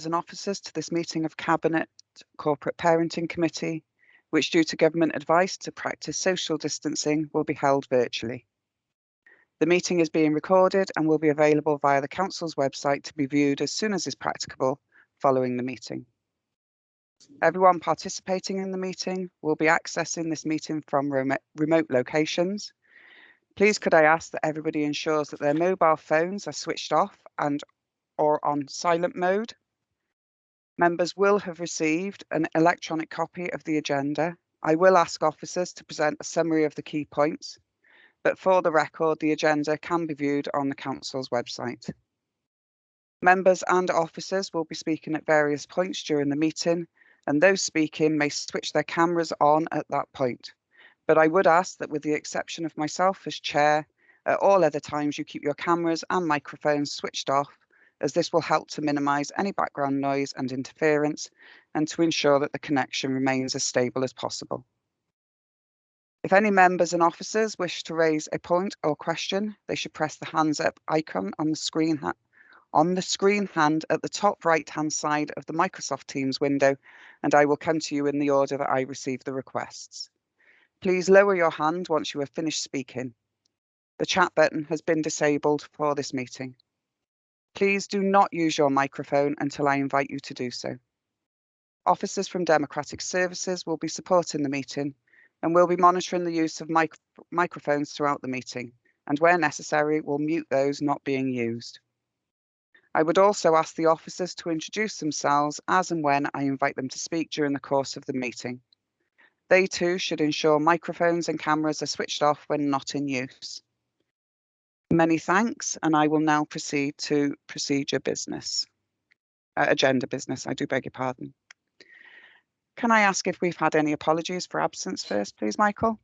and officers to this meeting of Cabinet Corporate Parenting Committee, which due to government advice to practice social distancing will be held virtually. The meeting is being recorded and will be available via the Council's website to be viewed as soon as is practicable following the meeting. Everyone participating in the meeting will be accessing this meeting from remote locations. Please could I ask that everybody ensures that their mobile phones are switched off and or on silent mode. Members will have received an electronic copy of the agenda. I will ask officers to present a summary of the key points, but for the record, the agenda can be viewed on the Council's website. Members and officers will be speaking at various points during the meeting, and those speaking may switch their cameras on at that point. But I would ask that with the exception of myself as chair, at all other times you keep your cameras and microphones switched off, as this will help to minimise any background noise and interference and to ensure that the connection remains as stable as possible. If any members and officers wish to raise a point or question, they should press the hands up icon on the screen hand at the top right-hand side of the Microsoft Teams window, and I will come to you in the order that I receive the requests. Please lower your hand once you have finished speaking. The chat button has been disabled for this meeting. Please do not use your microphone until I invite you to do so. Officers from Democratic Services will be supporting the meeting and will be monitoring the use of microphones throughout the meeting, and where necessary will mute those not being used. I would also ask the officers to introduce themselves as and when I invite them to speak during the course of the meeting. They too should ensure microphones and cameras are switched off when not in use. Many thanks, and I will now proceed to agenda business, I do beg your pardon. Can I ask if we've had any apologies for absence first, please, Michael?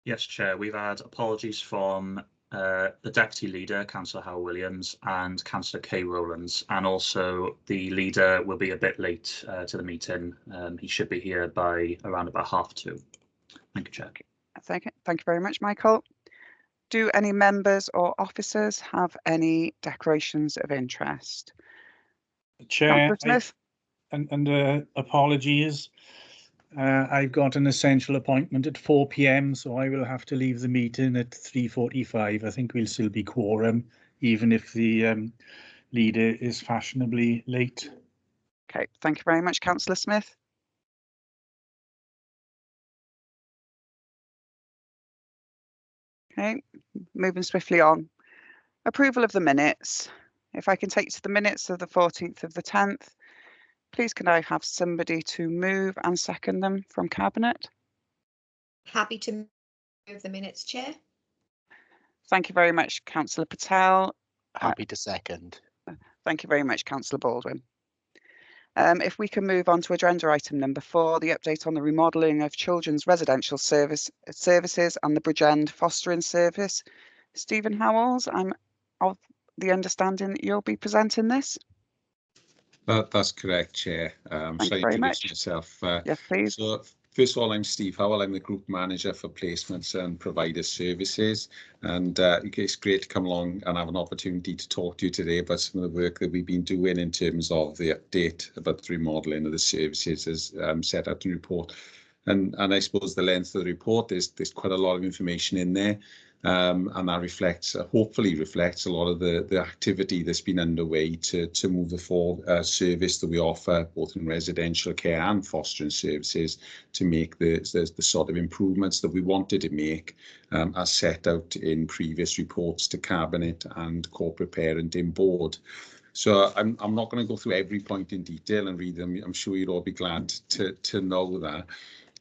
Yes, Chair. We've had apologies from the Deputy Leader, Councillor Howell Williams, and Councillor Kay Rowlands, and also the Leader will be a bit late to the meeting. He should be here by around about 2:30. Thank you, Chair. Thank you very much, Michael. Do any members or officers have any declarations of interest? Chair, apologies. I've got an essential appointment at 4 p.m, so I will have to leave the meeting at 3:45. I think we'll still be quorum, even if the Leader is fashionably late. Okay, thank you very much, Councillor Smith. Okay, moving swiftly on. Approval of the minutes. If I can take to the minutes of the 14th of the 10th, please can I have somebody to move and second them from Cabinet? Happy to move the minutes, Chair. Thank you very much, Councillor Patel. Happy to second. Thank you very much, Councillor Baldwin. If we can move on to agenda item number 4, the update on the remodelling of children's residential services and the Bridgend fostering service. Stephen Howells, I'm of the understanding that you'll be presenting this. That's correct, Chair. Thank you very much. Yourself. Yes, please. So, first of all, I'm Steve Howell. I'm the Group Manager for Placements and Provider Services. And it's great to come along and have an opportunity to talk to you today about some of the work that we've been doing in terms of the update about the remodelling of the services as set out in the report. And I suppose the length of the report, there's quite a lot of information in there. And that hopefully reflects a lot of the activity that's been underway to move the full service that we offer, both in residential care and fostering services, to make the sort of improvements that we wanted to make, as set out in previous reports to Cabinet and Corporate Parenting Board. So I'm not going to go through every point in detail and read them. I'm sure you'd all be glad to know that.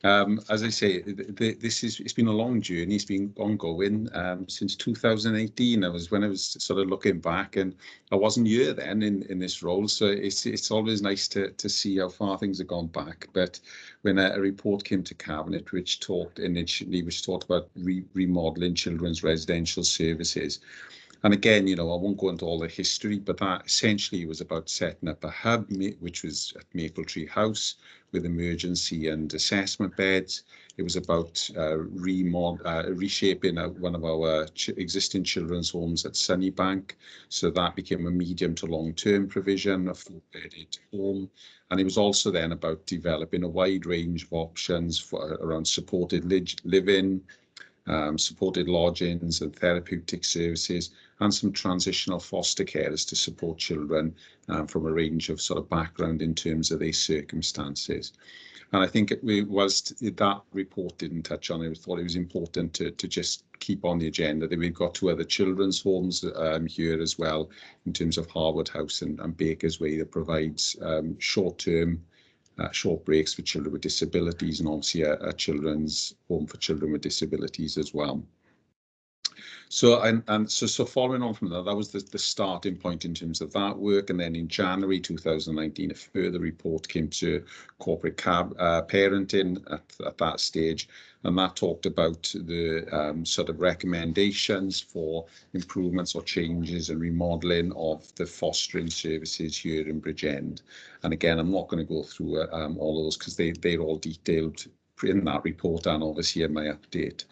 As I say, it's been a long journey. It's been ongoing since 2018. When I was sort of looking back, and I wasn't here then in this role, so it's always nice to see how far things have gone back. But when a report came to Cabinet which talked about remodelling children's residential services. And again, I won't go into all the history, but that essentially was about setting up a hub, which was at Mapletree House, with emergency and assessment beds. It was about reshaping one of our existing children's homes at Sunnybank. So that became a medium to long-term provision, a 4-bedded home. And it was also then about developing a wide range of options around supported living, supported lodgings and therapeutic services, and some transitional foster carers to support children from a range of sort of background in terms of their circumstances. And I think whilst that report didn't touch on it, I thought it was important to just keep on the agenda that we've got 2 other children's homes here as well, in terms of Harwood House and Baker's Way, that provides short-term short breaks for children with disabilities, and obviously a children's home for children with disabilities as well. So so following on from that, that was the starting point in terms of that work. And then in January 2019, a further report came to corporate parenting at that stage, and that talked about the sort of recommendations for improvements or changes and remodelling of the fostering services here in Bridgend. And again, I'm not going to go through all of those because they're all detailed in that report and obviously in my update.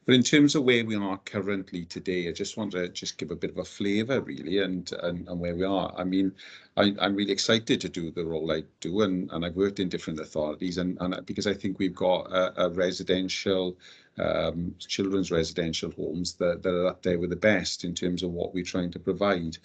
But in terms of where we are currently today, I just want to give a bit of a flavour really and where we are. I mean, I'm really excited to do the role I do, and I've worked in different authorities, and because I think we've got a residential, children's residential homes that are up there with the best in terms of what we're trying to provide.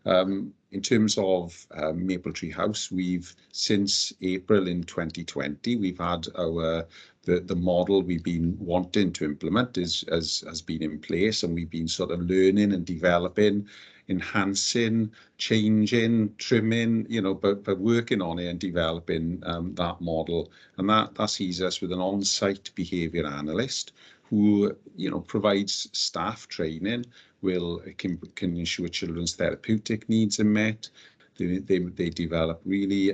In terms of Mapletree House, we've since April in 2020, we've had our the model we've been wanting to implement has been in place, and we've been sort of learning and developing, enhancing, changing, trimming, you know, but working on it and developing that model. And that sees us with an on-site behaviour analyst who, you know, provides staff training, can ensure children's therapeutic needs are met. They develop really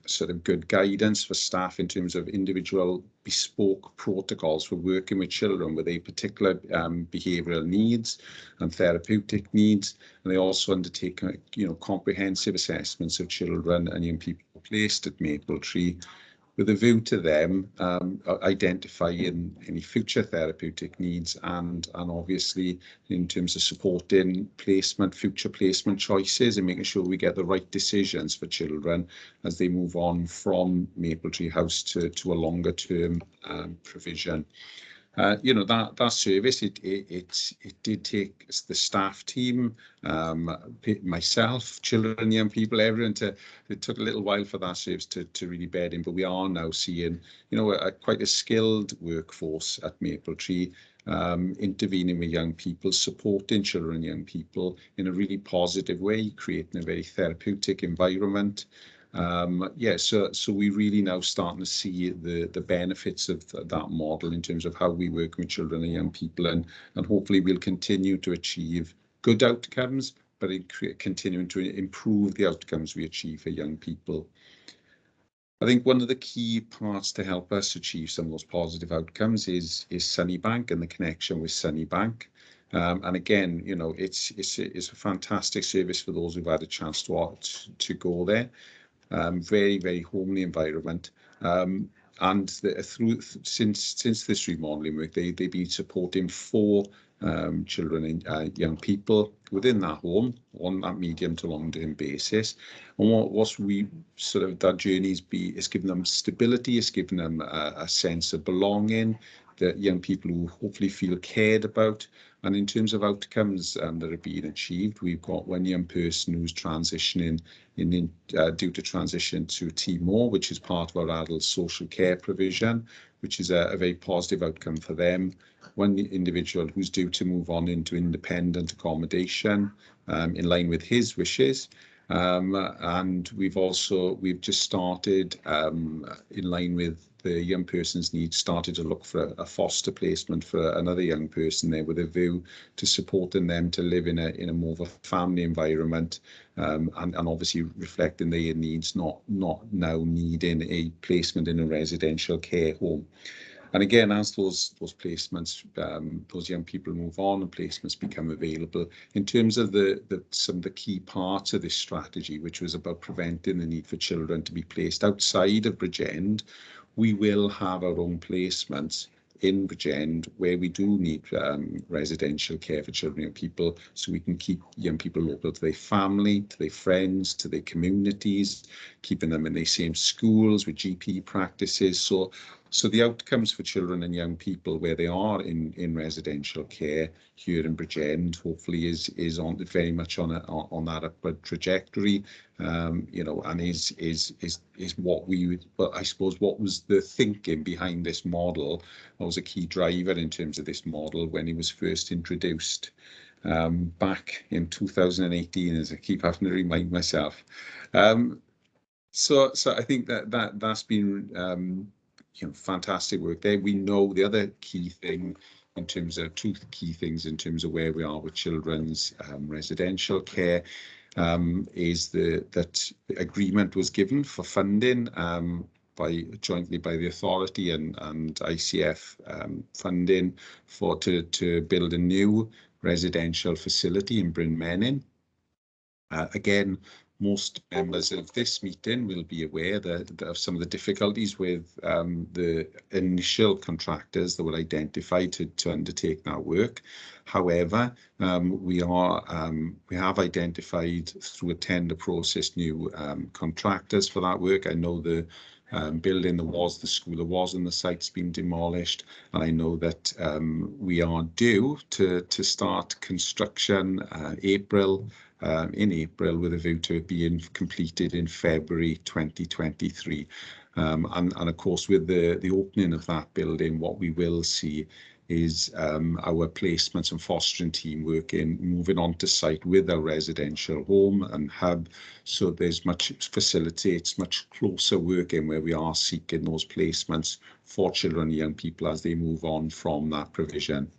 sort of good guidance for staff in terms of individual bespoke protocols for working with children with a particular behavioural needs and therapeutic needs. And they also undertake, you know, comprehensive assessments of children and young people placed at Mapletree, with a view to them identifying any future therapeutic needs and obviously in terms of supporting future placement choices and making sure we get the right decisions for children as they move on from Mapletree House to a longer term provision. You know, that service, it did take the staff team, myself, children, young people, everyone it took a little while for that service to really bed in, but we are now seeing, you know, quite a skilled workforce at Mapletree, intervening with young people, supporting children and young people in a really positive way, creating a very therapeutic environment. So we're really now starting to see the benefits of that model in terms of how we work with children and young people, and hopefully we'll continue to achieve good outcomes, but continuing to improve the outcomes we achieve for young people. I think one of the key parts to help us achieve some of those positive outcomes is Sunnybank and the connection with Sunnybank. And again, you know, it's a fantastic service for those who've had a chance to go there. Very, very homely environment, and since this remodelling work, they've been supporting 4 children and young people within that home on that medium to long-term basis. And what's we sort of that journey is giving them stability, it's giving them a sense of belonging, that young people who hopefully feel cared about. And in terms of outcomes that are being achieved, we've got one young person who's transitioning due to transition to Timor, which is part of our adult social care provision, which is a very positive outcome for them. One individual who's due to move on into independent accommodation in line with his wishes. And we've just started in line with the young person's needs, started to look for a foster placement for another young person there, with a view to supporting them to live in a more of a family environment, and obviously reflecting their needs, not now needing a placement in a residential care home. And again, as those placements, those young people move on and placements become available, in terms of some of the key parts of this strategy, which was about preventing the need for children to be placed outside of Bridgend, we will have our own placements in Bridgend where we do need residential care for children and people, so we can keep young people local to their family, to their friends, to their communities, keeping them in the same schools with GP practices. So the outcomes for children and young people where they are in residential care here in Bridgend hopefully is on very much on that upward trajectory, you know, and is what we would, well, I suppose what was the thinking behind this model. That was a key driver in terms of this model when it was first introduced back in 2018, as I keep having to remind myself. So I think that's been you know, fantastic work there. We know the other key thing in terms of two key things in terms of where we are with children's residential care is that agreement was given for funding jointly by the authority and ICF funding to build a new residential facility in Bryn Menyn. Again, most members of this meeting will be aware of some of the difficulties with the initial contractors that were identified to undertake that work. However, we have identified through a tender process new contractors for that work. I know the building the school that was on the site's been demolished, and I know that we are due to start construction in April with a view to it being completed in February 2023. And of course, with the opening of that building, what we will see is our placements and fostering team moving on to site with our residential home and hub, so there's facilitates much closer working where we are seeking those placements for children and young people as they move on from that provision.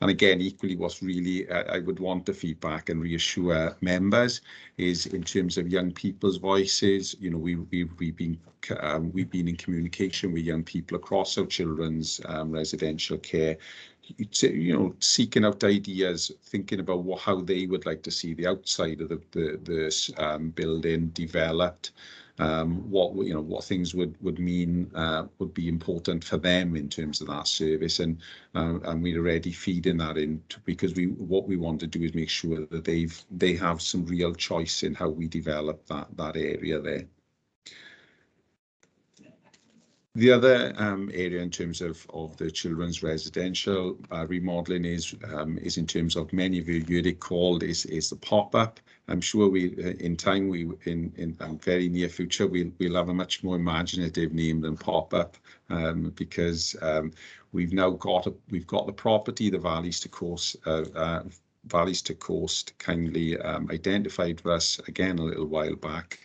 And again, equally, what's really I would want the feedback and reassure members is in terms of young people's voices. You know, we've been in communication with young people across our children's residential care, you know, seeking out ideas, thinking about how they would like to see the outside of the building developed. What things would mean would be important for them in terms of that service, and we're already feeding that in because what we want to do is make sure that they have some real choice in how we develop that area there. The other area in terms of the children's residential remodelling is in terms of, many of you heard it called, is the pop-up. I'm sure in very near future we'll have a much more imaginative name than pop-up, because we've got the property, the Valleys to Coast kindly identified for us again a little while back.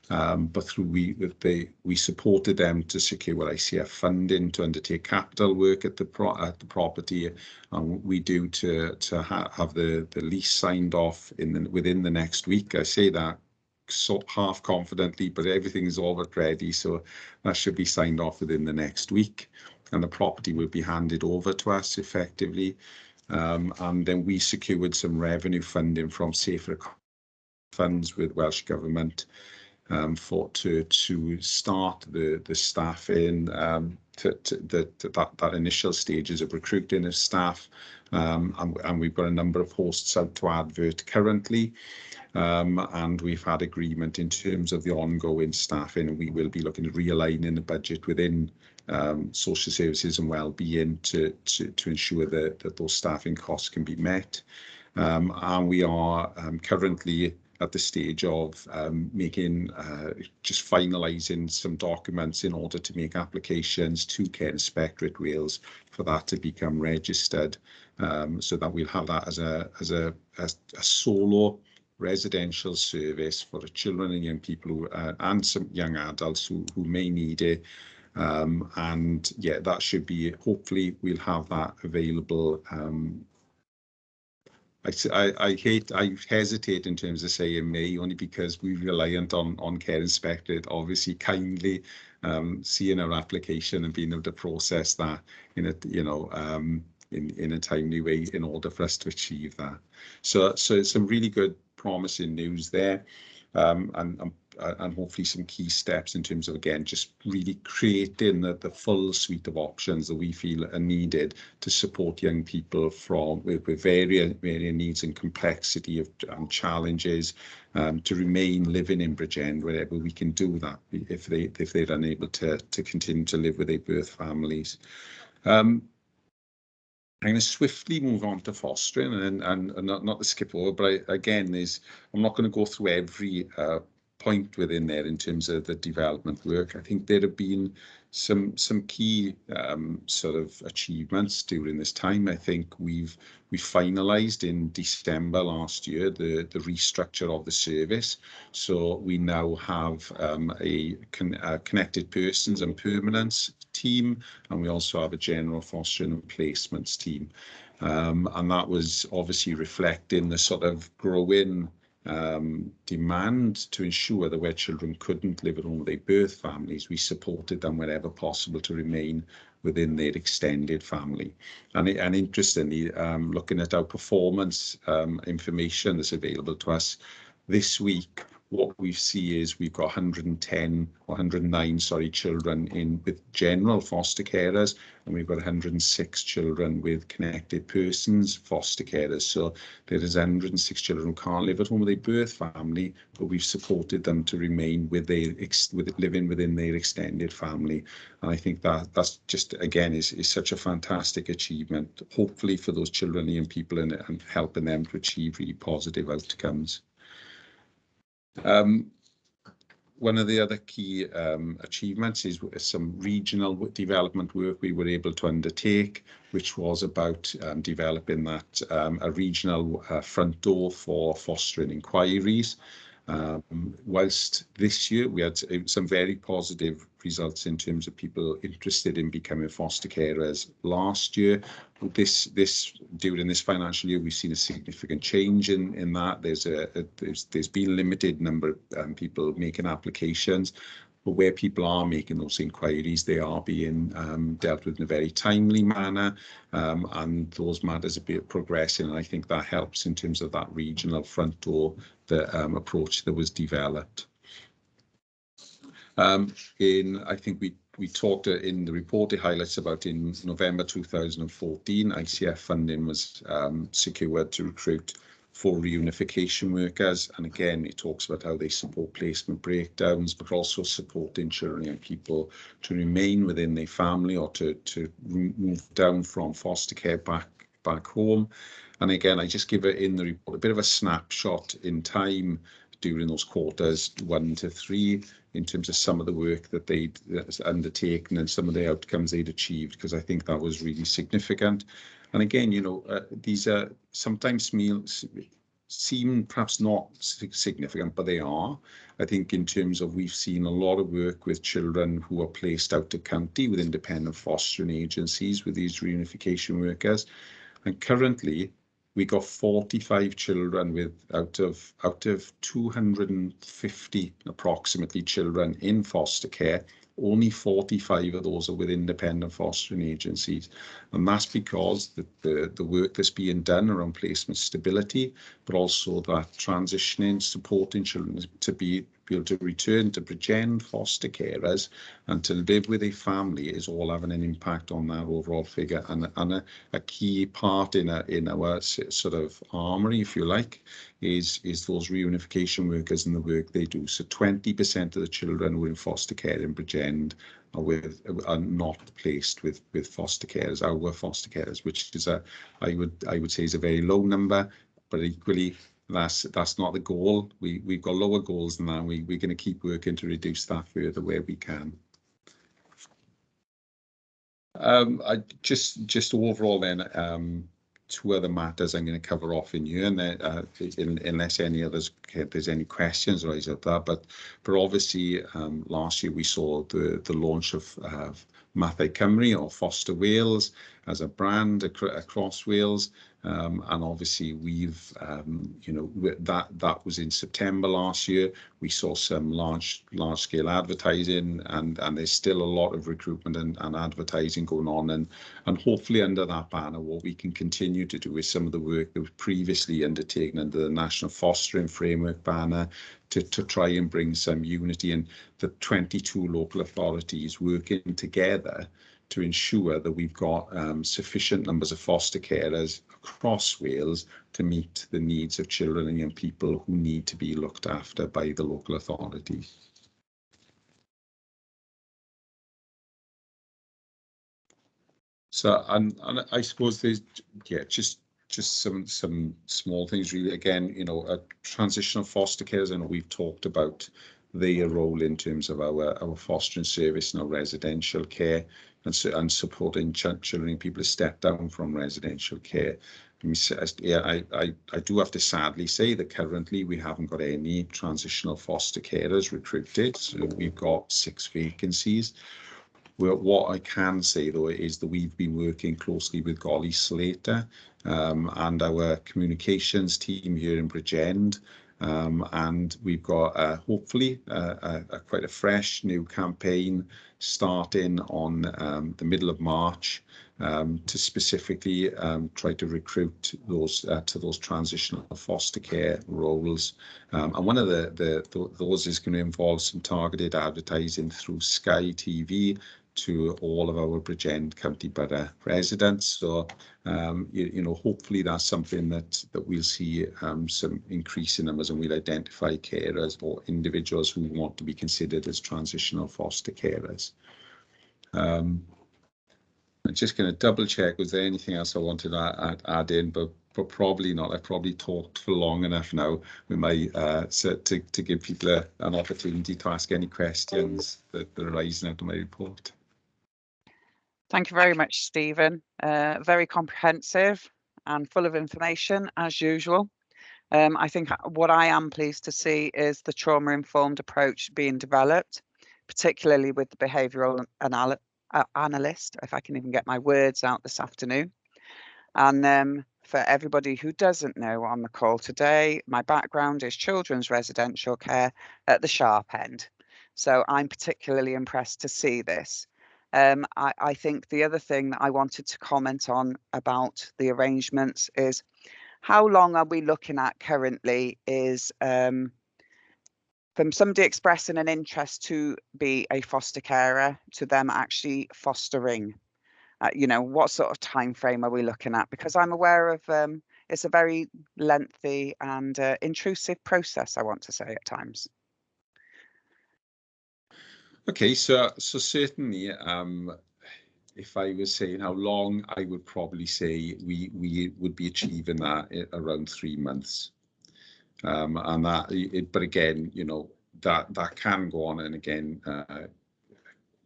But we supported them to secure ICF funding to undertake capital work at the property, and we do to have the lease signed off within the next week. I say that half confidently, but everything is all but ready, so that should be signed off within the next week, and the property will be handed over to us effectively. And then we secured some revenue funding from Safer Funds with Welsh Government to start the staffing, that initial stages of recruiting of staff, and we've got a number of posts out to advert currently, and we've had agreement in terms of the ongoing staffing, and we will be looking at realigning the budget within social services and wellbeing to ensure that those staffing costs can be met, and we are currently at the stage of just finalising some documents in order to make applications to Care Inspectorate Wales for that to become registered, so that we'll have that as a solo residential service for the children and young people and some young adults who may need it. And yeah, that should be, hopefully we'll have that available. I hesitate in terms of saying May, only because we're reliant on Care Inspectorate obviously kindly seeing our application and being able to process that in a timely way in order for us to achieve that. So some really good promising news there, and and hopefully some key steps in terms of, again, just really creating the full suite of options that we feel are needed to support young people with varying needs and complexity of challenges, to remain living in Bridgend wherever we can do that, if they're unable to continue to live with their birth families. I'm going to swiftly move on to fostering, and not to skip over, but again, I'm not going to go through every point within there in terms of the development work. I think there have been some key sort of achievements during this time. I think we finalised in December last year the restructure of the service. So we now have a connected persons and permanence team, and we also have a general fostering and placements team. And that was obviously reflecting the sort of growing demand to ensure that where children couldn't live at home with their birth families, we supported them wherever possible to remain within their extended family. And interestingly, looking at our performance information that's available to us this week, what we see is we've got 109 children with general foster carers, and we've got 106 children with connected persons foster carers. So there is 106 children who can't live at home with their birth family, but we've supported them to remain living within their extended family. And I think that's just, again, is such a fantastic achievement, hopefully for those children and young people, and helping them to achieve really positive outcomes. One of the other key achievements is some regional development work we were able to undertake, which was about developing that a regional front door for fostering inquiries. Whilst this year we had some very positive results in terms of people interested in becoming foster carers last year, during this financial year we've seen a significant change in that. There's been a limited number of people making applications, but where people are making those inquiries, they are being dealt with in a very timely manner, and those matters are progressing, and I think that helps in terms of that regional front door, the approach that was developed. I think we talked in the report, it highlights about in November 2014, ICF funding was secured to recruit 4 reunification workers, and again it talks about how they support placement breakdowns, but also supporting children and people to remain within their family or to move down from foster care back home. And again, I just give it in the report a bit of a snapshot in time during those quarters 1 to 3 in terms of some of the work that they'd undertaken and some of the outcomes they'd achieved, because I think that was really significant. And again, you know, these are sometimes seem perhaps not significant, but they are. I think in terms of, we've seen a lot of work with children who are placed out of county with independent fostering agencies with these reunification workers. And currently we got 45 children out of 250 approximately children in foster care. Only 45 of those are with independent fostering agencies, and that's because the work that's being done around placement stability, but also that transitioning, supporting children to be able to return to Bridgend foster carers and to live with a family is all having an impact on that overall figure, and a key part in our sort of armoury, if you like, is those reunification workers and the work they do. So 20% of the children who are in foster care in Bridgend are not placed with foster carers, our foster carers, which is I would say is a very low number, but equally that's not the goal. We've got lower goals than that. We're going to keep working to reduce that further where we can. I just overall then 2 other matters I'm going to cover off in here, and then unless there's any questions rise up that, but obviously last year we saw the launch of Mathau Cymru or Foster Wales as a brand across Wales, And obviously we've, you know, that was in September last year. We saw some large scale advertising, and there's still a lot of recruitment and advertising going on. And hopefully under that banner, what we can continue to do is some of the work that was previously undertaken under the National Fostering Framework banner to try and bring some unity, and the 22 local authorities working together to ensure that we've got sufficient numbers of foster carers across Wales to meet the needs of children and young people who need to be looked after by the local authorities. So, and I suppose there's, yeah, just some small things really. Again, you know, transitional foster carers, I know we've talked about their role in terms of our fostering service and our residential care, and supporting children and people to step down from residential care. Yeah, I do have to sadly say that currently we haven't got any transitional foster carers recruited. So we've got 6 vacancies. Well, what I can say though is that we've been working closely with Golly Slater and our communications team here in Bridgend, and we've got hopefully quite a fresh new campaign starting on the middle of March to specifically try to recruit those to those transitional foster care roles. And one of those is going to involve some targeted advertising through Sky TV to all of our Bridgend County Borough residents. So, you know, hopefully that's something that we'll see some increase in numbers, and we'll identify carers or individuals who want to be considered as transitional foster carers. I'm just going to double check, was there anything else I wanted to add in, but probably not. I've probably talked for long enough now. We might to give people an opportunity to ask any questions that are arising out of my report. Thank you very much, Stephen. Very comprehensive and full of information as usual. I think what I am pleased to see is the trauma-informed approach being developed, particularly with the behavioural analyst, if I can even get my words out this afternoon. And for everybody who doesn't know on the call today, my background is children's residential care at the sharp end. So I'm particularly impressed to see this. I think the other thing that I wanted to comment on about the arrangements is how long are we looking at currently is from somebody expressing an interest to be a foster carer to them actually fostering. You know, what sort of time frame are we looking at? Because I'm aware of it's a very lengthy and intrusive process, I want to say at times. Okay, so certainly, if I was saying how long, I would probably say we would be achieving that at around 3 months, and that. But again, you know, that can go on, and again,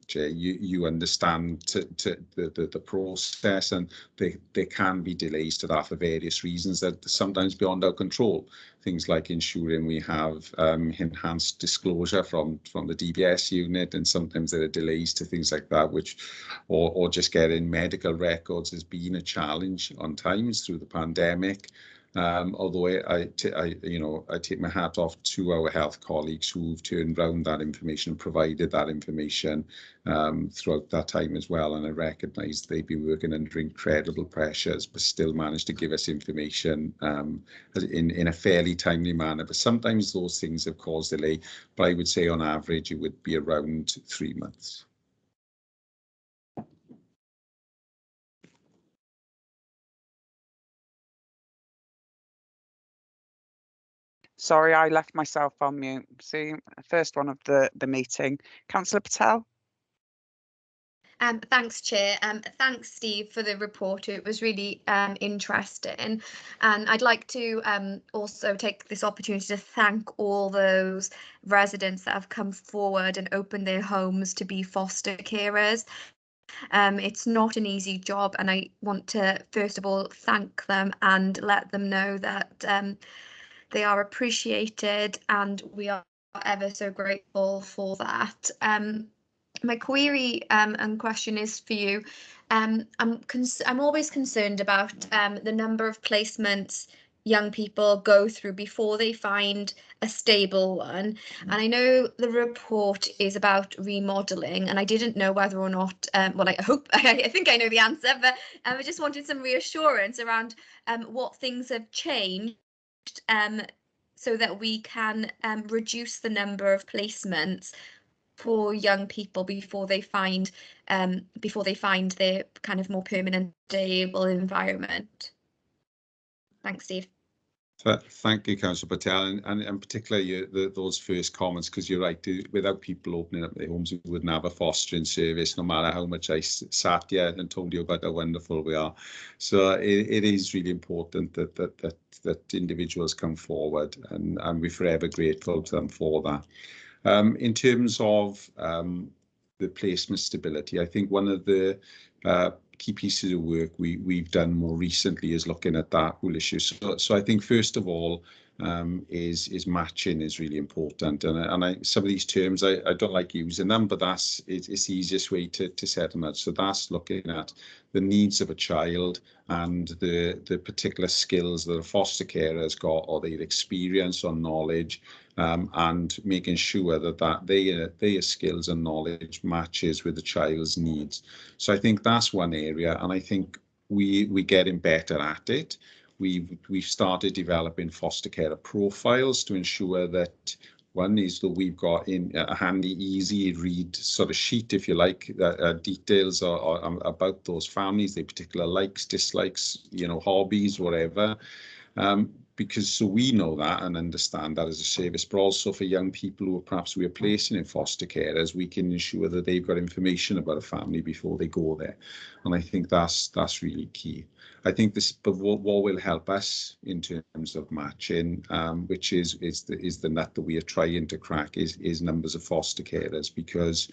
Jay, you understand the process, and there can be delays to that for various reasons that are sometimes beyond our control. Things like ensuring we have enhanced disclosure from the DBS unit, and sometimes there are delays to things like that, which or just getting medical records has been a challenge on times through the pandemic. Although I take my hat off to our health colleagues who've turned around that information and provided that information throughout that time as well. And I recognise they've been working under incredible pressures, but still managed to give us information in a fairly timely manner. But sometimes those things have caused delay. But I would say on average, it would be around 3 months. Sorry, I left myself on mute. See, first one of the meeting. Councillor Patel. Thanks, Chair. Thanks, Steve, for the report. It was really interesting. And I'd like to also take this opportunity to thank all those residents that have come forward and opened their homes to be foster carers. It's not an easy job, and I want to first of all thank them and let them know that they are appreciated, and we are ever so grateful for that. My query and question is for you. I'm always concerned about the number of placements young people go through before they find a stable one. And I know the report is about remodeling, and I didn't know whether or not, well, I hope, I think I know the answer, but I just wanted some reassurance around what things have changed so that we can reduce the number of placements for young people before they find their kind of more permanent, stable environment. Thanks, Steve. Thank you, Councillor Patel, and particularly those first comments, because you're right, without people opening up their homes, we wouldn't have a fostering service, no matter how much I sat here and told you about how wonderful we are. So it is really important that individuals come forward, and we're forever grateful to them for that. In terms of the placement stability, I think one of the key pieces of work we've done more recently is looking at that whole issue. So I think first of all is matching is really important, and some of these terms I don't like using them, but it's the easiest way to set them out. So that's looking at the needs of a child and the particular skills that a foster carer has got, or their experience or knowledge, and making sure that their skills and knowledge matches with the child's needs. So I think that's one area, and I think we're getting better at it. We've started developing foster carer profiles to ensure that one is that we've got in a handy, easy read sort of sheet, if you like, details about those families, their particular likes, dislikes, hobbies, whatever. Because so we know that and understand that as a service, but also for young people who perhaps we're placing in foster care, as we can ensure that they've got information about a family before they go there. And I think that's really key. I think but what will help us in terms of matching, which is the nut that we are trying to crack, is numbers of foster carers, because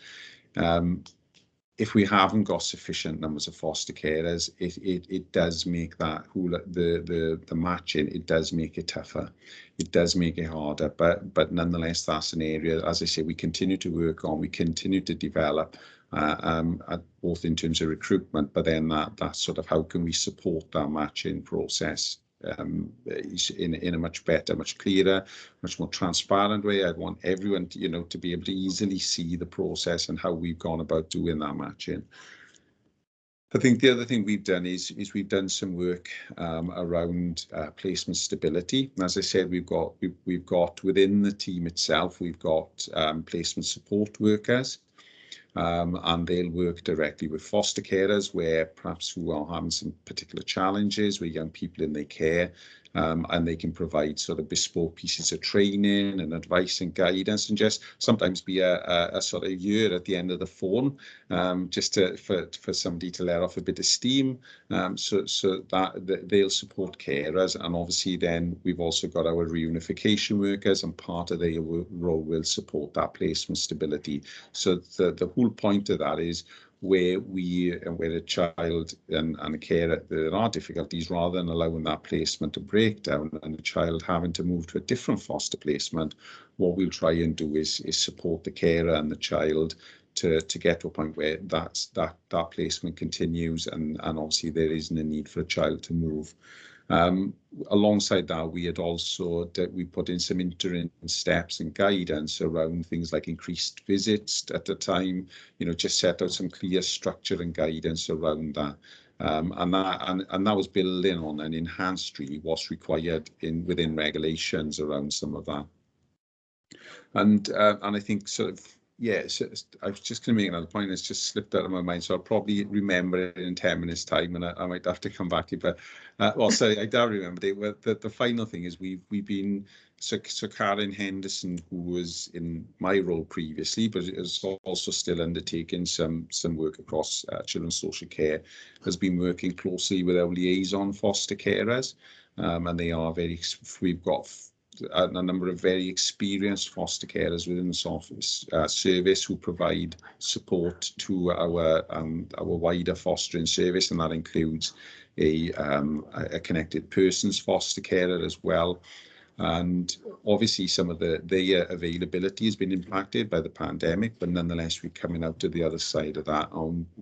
if we haven't got sufficient numbers of foster carers, it does make that the matching, it does make it tougher. It does make it harder, but nonetheless, that's an area, as I say, we continue to work on, we continue to develop, both in terms of recruitment, but then that sort of how can we support that matching process in a much better, much clearer, much more transparent way. I'd want everyone to be able to easily see the process and how we've gone about doing that matching. I think the other thing we've done is we've done some work around placement stability. As I said, we've got within the team itself, we've got placement support workers. And they'll work directly with foster carers where perhaps who are having some particular challenges with young people in their care, and they can provide sort of bespoke pieces of training and advice and guidance, and just sometimes be a sort of year at the end of the phone, just for somebody to let off a bit of steam, so that they'll support carers. And obviously then we've also got our reunification workers, and part of their role will support that placement stability. So the whole point of that is where a child and a carer, there are difficulties, rather than allowing that placement to break down and the child having to move to a different foster placement, what we'll try and do is support the carer and the child to get to a point where that placement continues, and obviously there isn't a need for a child to move. Alongside that, we put in some interim steps and guidance around things like increased visits at the time, just set out some clear structure and guidance around that. And that was building on and enhanced really what's required within regulations around some of that. And I think sort of, yeah, so I was just going to make another point. It's just slipped out of my mind, so I'll probably remember it in 10 minutes' time, and I might have to come back to it. But well, sorry, I don't remember it. The final thing is we've been so Karen Henderson, who was in my role previously, but is also still undertaking some work across children's social care, has been working closely with our liaison foster carers, and they are we've got a number of very experienced foster carers within the service who provide support to our wider fostering service, and that includes a connected persons foster carer as well. And obviously some of the availability has been impacted by the pandemic, but nonetheless we're coming out to the other side of that.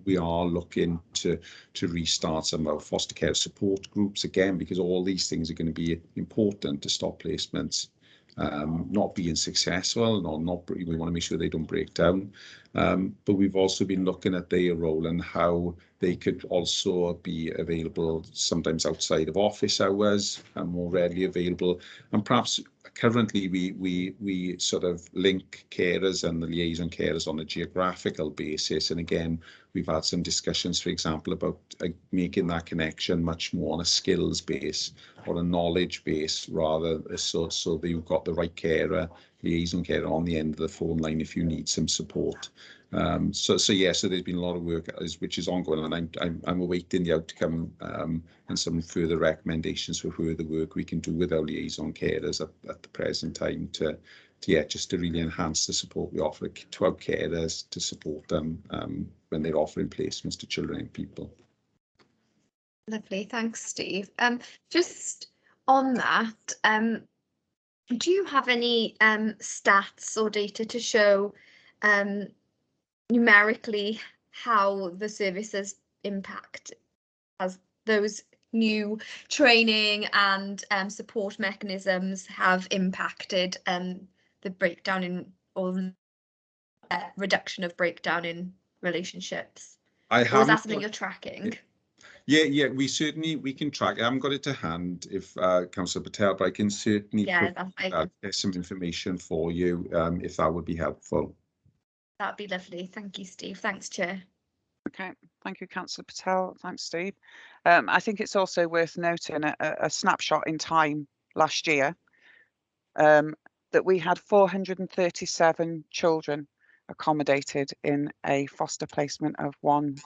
We are looking to restart some of our foster care support groups again, because all these things are going to be important to stop placements not being successful, or not. We want to make sure they don't break down. But we've also been looking at their role and how they could also be available sometimes outside of office hours and more readily available. And perhaps currently we sort of link carers and the liaison carers on a geographical basis. And again, we've had some discussions, for example, about making that connection much more on a skills base or a knowledge base, rather so that you've got the right carer, liaison carer on the end of the phone line if you need some support. So there's been a lot of work which is ongoing, and I'm awaiting the outcome and some further recommendations for further work we can do with our liaison carers at the present time to really enhance the support we offer to our carers to support them when they're offering placements to children and people. Lovely, thanks, Steve. Just on that, do you have any stats or data to show numerically how the services impact as those new training and support mechanisms have impacted the breakdown in, or reduction of breakdown in relationships? Or is that something you're tracking? Yeah, we can track. I haven't got it to hand, if Councillor Patel, but I can certainly get some information for you if that would be helpful. That'd be lovely. Thank you, Steve. Thanks, Chair. Okay, thank you, Councillor Patel. Thanks, Steve. I think it's also worth noting a snapshot in time last year that we had 437 children accommodated in a foster placement of one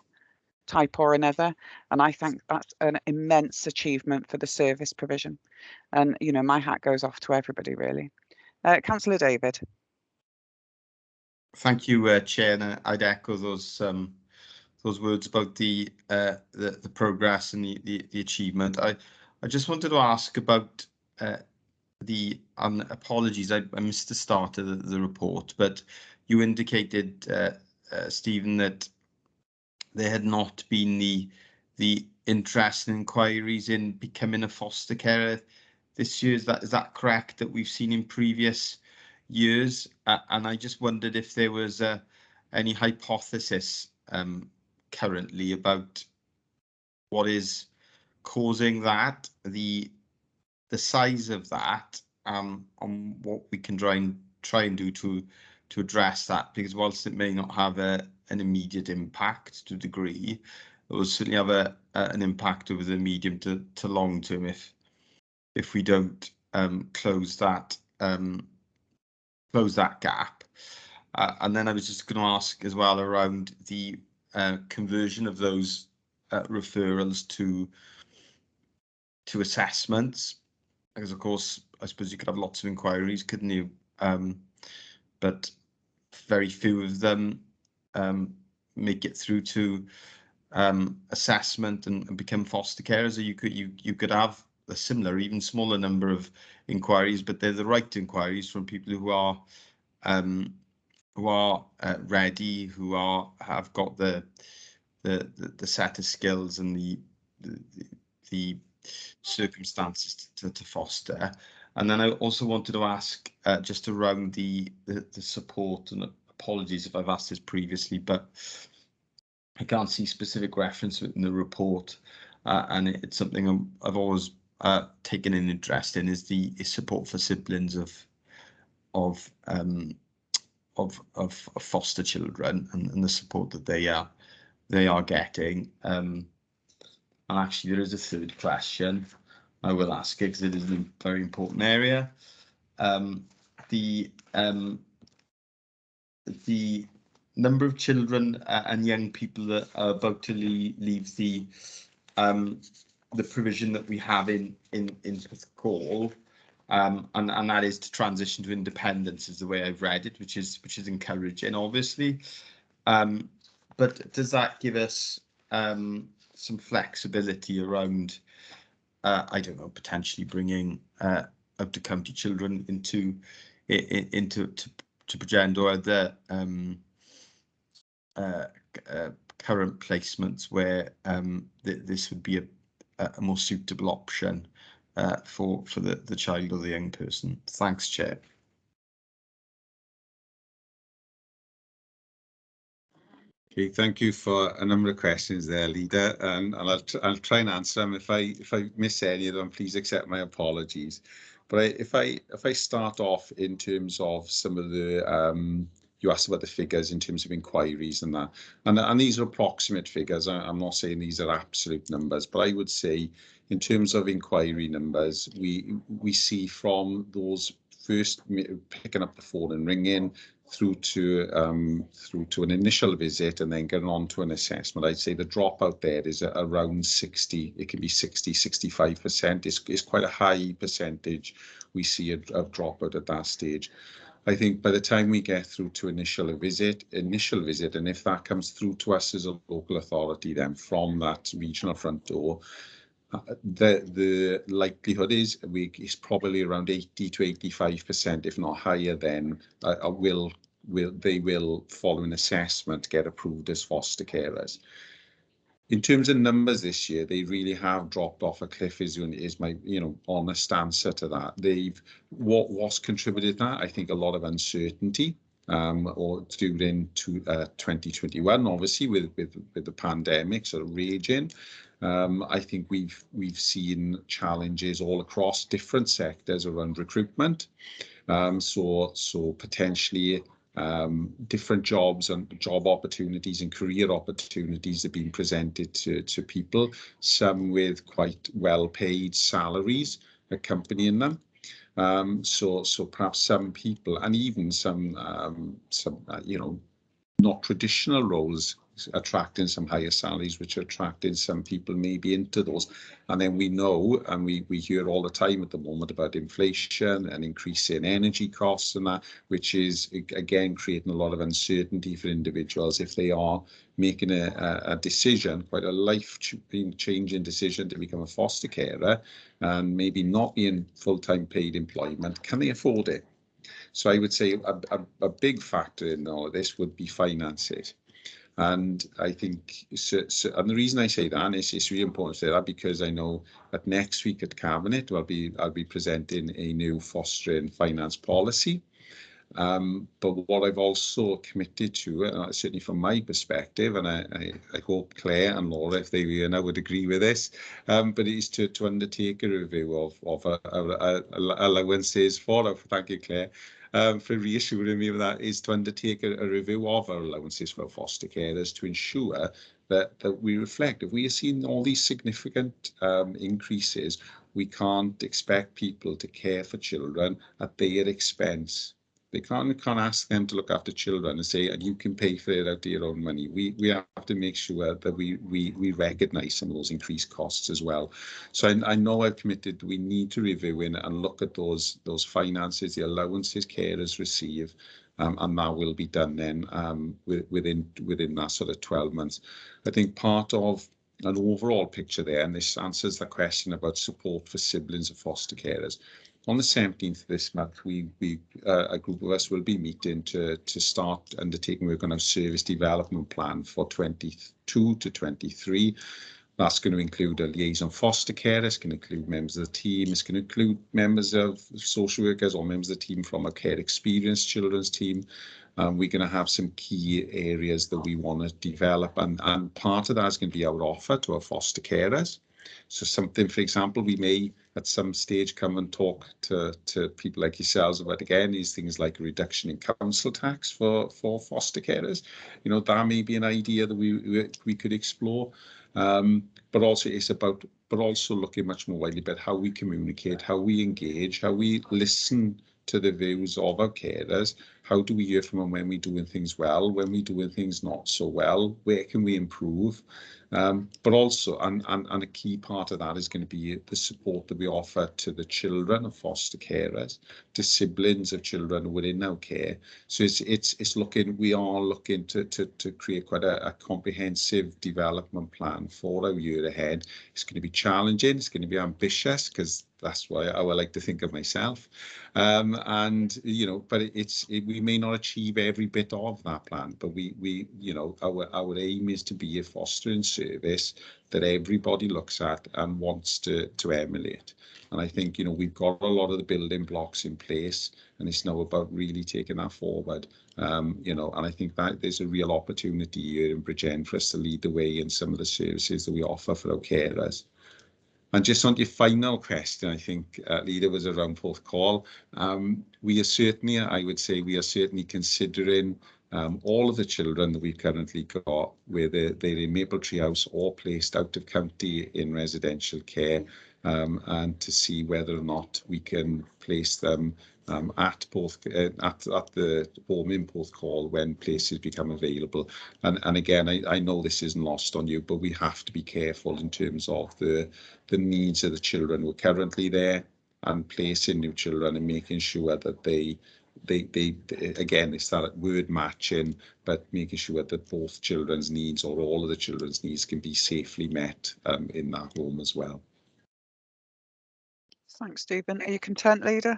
type or another, and I think that's an immense achievement for the service provision, and you know, my hat goes off to everybody really. Councillor David. Thank you, Chair, and I'd echo those words about the progress and the achievement. I just wanted to ask about apologies, I missed the start of the report, but you indicated, Stephen, that there had not been the interest and inquiries in becoming a foster carer this year. Is that correct, that we've seen in previous years? And I just wondered if there was any hypothesis currently about what is causing that, the size of that, on what we can try and do to address that, because whilst it may not have an immediate impact to a degree, it will certainly have an impact over the medium to long term if we don't close that gap. And then I was just going to ask as well around the conversion of those referrals to assessments, because of course I suppose you could have lots of inquiries, couldn't you? But very few of them make it through to assessment and become foster carers. Or you could have a similar, even smaller number of inquiries, but they're the right inquiries from people who are ready, who have got the set of skills and the circumstances to foster. And then I also wanted to ask just around the support, and apologies if I've asked this previously, but I can't see specific reference in the report, and it's something I've always taken an interest in, is the support for siblings of foster children and the support that they are getting. And actually, there is a third question I will ask it because it is a very important area. The number of children and young people that are about to leave the provision that we have in Porthcawl, and that is to transition to independence, is the way I've read it, which is encouraging, obviously. But does that give us some flexibility around, I don't know, potentially bringing out of county children into Bridgend or other current placements where this would be a more suitable option for the child or the young person. Thanks, Chair. Okay, thank you for a number of questions there, Leader, and I'll try and answer them. If I miss any of them, please accept my apologies. But if I start off in terms of some of the you asked about the figures in terms of inquiries and that, and these are approximate figures. I'm not saying these are absolute numbers, but I would say in terms of inquiry numbers, we see from those first picking up the phone and ringing through to an initial visit and then getting on to an assessment. I'd say the dropout there is around 60. It can be 60, 65%. It's quite a high percentage we see of dropout at that stage. I think by the time we get through to initial visit, and if that comes through to us as a local authority, then from that regional front door, the likelihood is it's probably around 80 to 85%, if not higher. Then they will, following assessment, get approved as foster carers. In terms of numbers this year, they really have dropped off a cliff. Is my honest answer to that. What's contributed to that? I think a lot of uncertainty. Or during 2021, obviously with the pandemic sort of raging. I think we've seen challenges all across different sectors around recruitment. So potentially different jobs and job opportunities and career opportunities have been presented to people, some with quite well-paid salaries accompanying them. So perhaps some people, and even some not traditional roles, attracting some higher salaries, which are attracting some people maybe into those. And then we know, and we hear all the time at the moment about inflation and increase in energy costs and that, which is again creating a lot of uncertainty for individuals if they are making a decision, quite a life-changing decision to become a foster carer and maybe not be in full-time paid employment. Can they afford it? So I would say a big factor in all of this would be finances. And I think, and the reason I say that is it's really important to say that because I know that next week at Cabinet I'll be presenting a new fostering finance policy. But what I've also committed to, certainly from my perspective, and I hope Claire and Laura, if they would agree with this, but it is to undertake a review of allowances for. Thank you, Claire. For reassuring me of that, is to undertake a review of our allowances for foster carers to ensure that we reflect. If we are seeing all these significant increases, we can't expect people to care for children at their expense. They can't ask them to look after children and say, and you can pay for it out of your own money. We have to make sure that we recognise some of those increased costs as well. So I know I've committed, we need to review and look at those finances, the allowances carers receive, and that will be done then within that sort of 12 months. I think part of an overall picture there, and this answers the question about support for siblings of foster carers. On the 17th of this month, a group of us will be meeting to start undertaking work on our service development plan for 22 to 23. That's going to include a liaison foster carer, it's going to include members of the team, it's going to include members of social workers or members of the team from a care experienced children's team. We're going to have some key areas that we want to develop, and part of that is going to be our offer to our foster carers. So something, for example, we may at some stage come and talk to people like yourselves about, again, these things like a reduction in council tax for foster carers. That may be an idea that we could explore. But also it's about, but also looking much more widely about how we communicate, how we engage, how we listen to the views of our carers, how do we hear from them when we're doing things well, when we're doing things not so well, where can we improve? But also, and a key part of that is going to be the support that we offer to the children of foster carers, to siblings of children who are in our care. So it's looking, we are looking to create quite a comprehensive development plan for our year ahead. It's going to be challenging, it's going to be ambitious, because that's why I would like to think of myself. And you know, but we may not achieve every bit of that plan, but we you know, our aim is to be a fostering service that everybody looks at and wants to emulate. And I think, you know, we've got a lot of the building blocks in place, and it's now about really taking that forward. You know, and I think that there's a real opportunity here in Bridgend for us to lead the way in some of the services that we offer for our carers. And just on your final question, I think, Leader, was around Porthcawl. We are certainly, I would say, we are certainly considering all of the children that we've currently got, whether they're in Mapletree House or placed out of county in residential care, and to see whether or not we can place them at the home in Porthcawl when places become available. And again, I know this isn't lost on you, but we have to be careful in terms of the needs of the children who are currently there, and placing new children and making sure that they again, it's that word matching, but making sure that both children's needs, or all of the children's needs, can be safely met in that home as well. Thanks, Stephen. Are you content, Leader?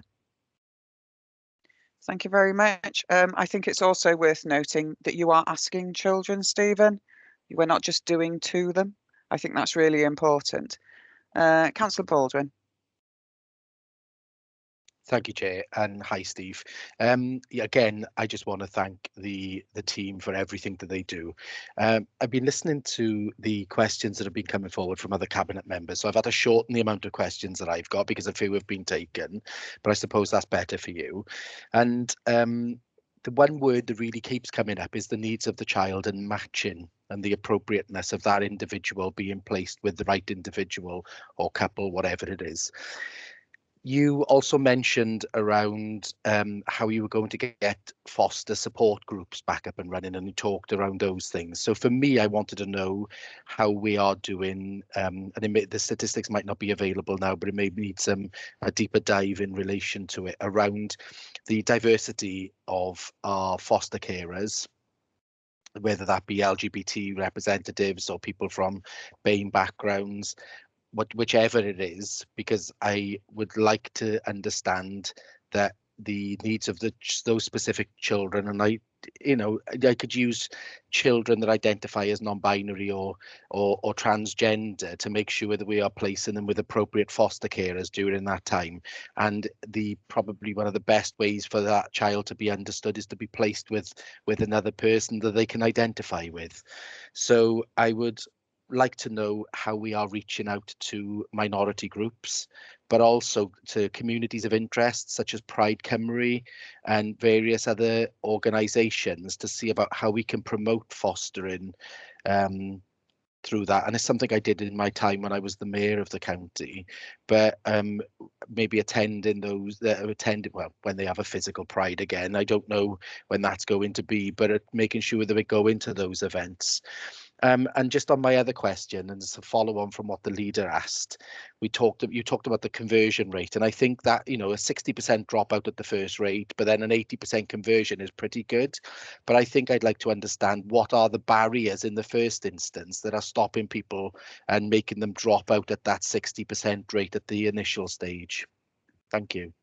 Thank you very much. I think it's also worth noting that you are asking children, Stephen. We're not just doing to them. I think that's really important. Councillor Baldwin. Thank you, Chair, and hi, Steve. Again, I just want to thank the team for everything that they do. I've been listening to the questions that have been coming forward from other cabinet members, so I've had to shorten the amount of questions that I've got because a few have been taken, but I suppose that's better for you. And the one word that really keeps coming up is the needs of the child and matching, and the appropriateness of that individual being placed with the right individual or couple, whatever it is. You also mentioned around how you were going to get foster support groups back up and running, and you talked around those things. So for me, I wanted to know how we are doing, and the statistics might not be available now, but it may need a deeper dive in relation to it, around the diversity of our foster carers, whether that be LGBT representatives or people from BAME backgrounds, whichever it is, because I would like to understand that the needs of those specific children, and I could use children that identify as non-binary or transgender to make sure that we are placing them with appropriate foster carers during that time. And probably one of the best ways for that child to be understood is to be placed with another person that they can identify with. So I would like to know how we are reaching out to minority groups, but also to communities of interest such as Pride Cymru and various other organisations, to see about how we can promote fostering through that. And it's something I did in my time when I was the mayor of the county, but maybe attending when they have a physical Pride again. I don't know when that's going to be, but making sure that we go into those events. And just on my other question, and it's a follow on from what the leader asked, you talked about the conversion rate, and I think that, a 60% dropout at the first rate, but then an 80% conversion is pretty good. But I think I'd like to understand what are the barriers in the first instance that are stopping people and making them drop out at that 60% rate at the initial stage. Thank you.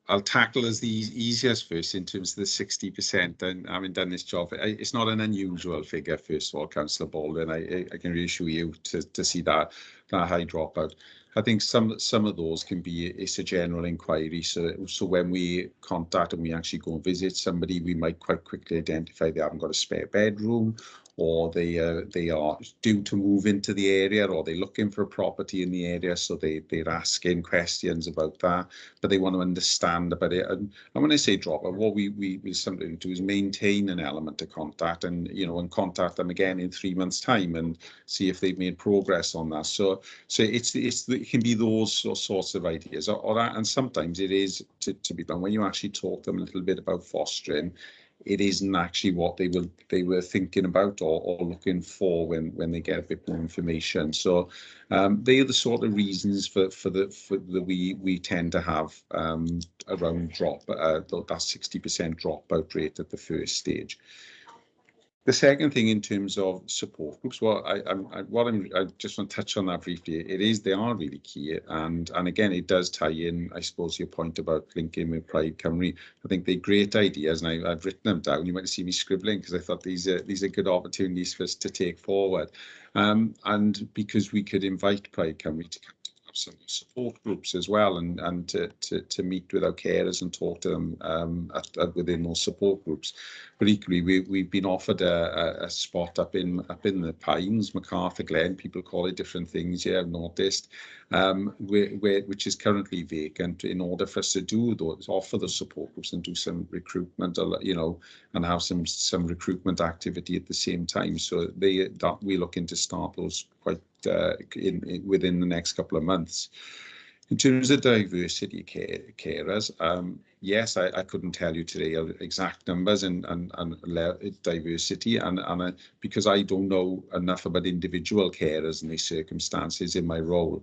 I'll tackle as the easiest first in terms of the 60%, and having done this job, it's not an unusual figure, first of all, Councillor Baldwin. I can reassure you to see that high dropout. I think some of those can be, it's a general inquiry. So when we contact and we actually go and visit somebody, we might quite quickly identify they haven't got a spare bedroom, or they are due to move into the area, or they're looking for a property in the area, so they're asking questions about that, but they want to understand about it. And when I say drop, what we sometimes do is maintain an element of contact, and and contact them again in 3 months' time and see if they've made progress on that. So it can be those sorts of ideas, and sometimes it is to be done when you actually talk to them a little bit about fostering. It isn't actually what they were thinking about or looking for when they get a bit more information. So they are the sort of reasons for that we tend to have around drop, that 60% dropout rate at the first stage. The second thing in terms of support groups, well, I just want to touch on that briefly. They are really key, and again, it does tie in, I suppose, your point about linking with Pride Cymru. I think they're great ideas, and I've written them down. You might see me scribbling because I thought these are good opportunities for us to take forward, and because we could invite Pride Cymru to come to have some support groups as well, and to meet with our carers and talk to them within those support groups. But equally, we've been offered a spot up in the Pines, MacArthur Glen. People call it different things. Yeah, I've noticed, which is currently vacant. In order for us to do those, offer the support groups and do some recruitment, and have some recruitment activity at the same time. So we're looking to start those quite within the next couple of months. In terms of diversity carers, yes, I couldn't tell you today exact numbers and diversity, and because I don't know enough about individual carers and their circumstances in my role,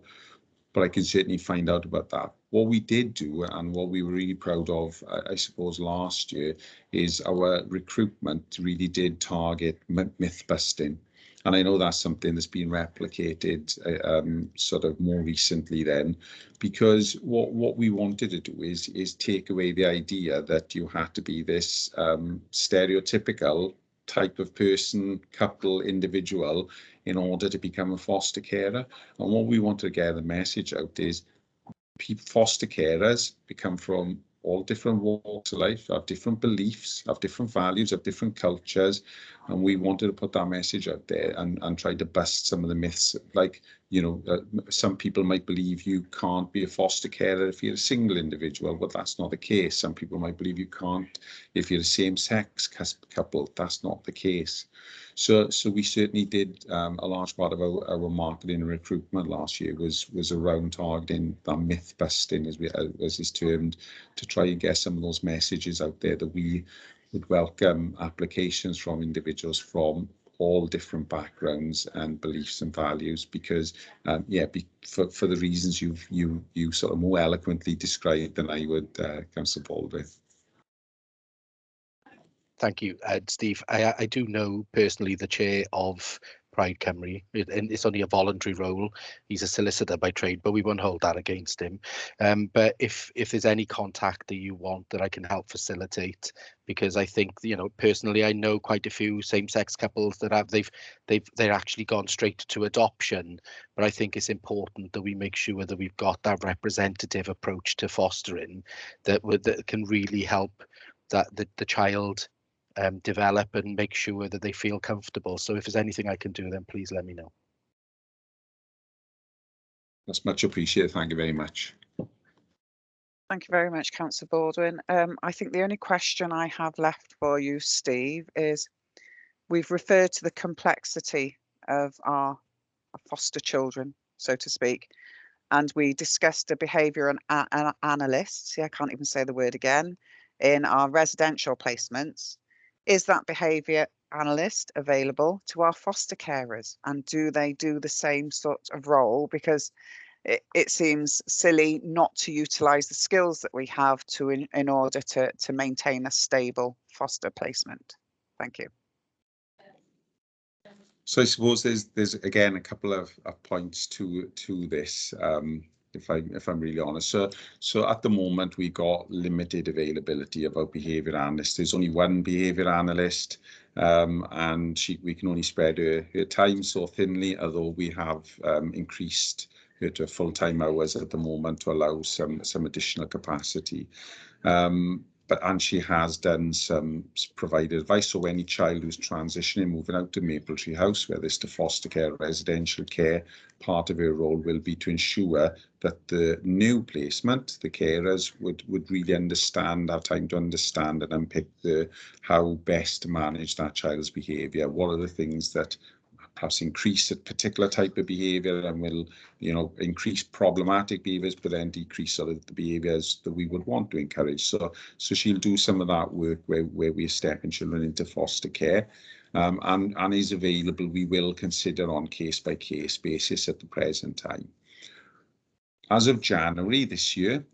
but I can certainly find out about that. What we did do, and what we were really proud of, I suppose, last year, is our recruitment really did target myth busting. And I know that's something that's been replicated sort of more recently then, because what we wanted to do is take away the idea that you had to be this stereotypical type of person, couple, individual in order to become a foster carer. And what we want to get the message out is foster carers become from all different walks of life, have different beliefs, have different values, have different cultures, and we wanted to put that message out there and try to bust some of the myths. Like, some people might believe you can't be a foster carer if you're a single individual, but that's not the case. Some people might believe you can't if you're a same-sex couple. That's not the case. So we certainly did a large part of our marketing and recruitment last year was around targeting that myth busting, as is termed, to try and get some of those messages out there that we would welcome applications from individuals from all different backgrounds and beliefs and values, because for the reasons you sort of more eloquently described than I would, Councillor Baldwin. Thank you, Steve. I do know personally the chair of Pride Cymru, and it's only a voluntary role. He's a solicitor by trade, but we won't hold that against him. But if there's any contact that you want that I can help facilitate, because I think, personally, I know quite a few same-sex couples that they're actually gone straight to adoption. But I think it's important that we make sure that we've got that representative approach to fostering that can really help the child develop and make sure that they feel comfortable. So if there's anything I can do, then please let me know. That's much appreciated. Thank you very much. Thank you very much, Councillor Baldwin. I think the only question I have left for you, Steve, is we've referred to the complexity of our foster children, so to speak, and we discussed a behaviour analyst, see, I can't even say the word again, in our residential placements. Is that behaviour analyst available to our foster carers, and do they do the same sort of role? Because it seems silly not to utilise the skills that we have in order to maintain a stable foster placement. Thank you. So I suppose there's again a couple of points to this. If I'm really honest, so at the moment we got limited availability of our behaviour analyst. There's only one behaviour analyst, and we can only spread her time so thinly. Although we have increased her to full-time hours at the moment to allow some additional capacity. and she has done some provided advice. So any child who's transitioning, moving out to Mapletree House, whether it's to foster care, residential care, part of her role will be to ensure that the new placement, the carers would really understand, have time to understand and unpick how best to manage that child's behaviour. What are the things that perhaps increase a particular type of behaviour and will, increase problematic behaviours, but then decrease sort of the behaviours that we would want to encourage. So she'll do some of that work where we're stepping children into foster care, and is available. We will consider on case-by-case basis at the present time. As of January this year,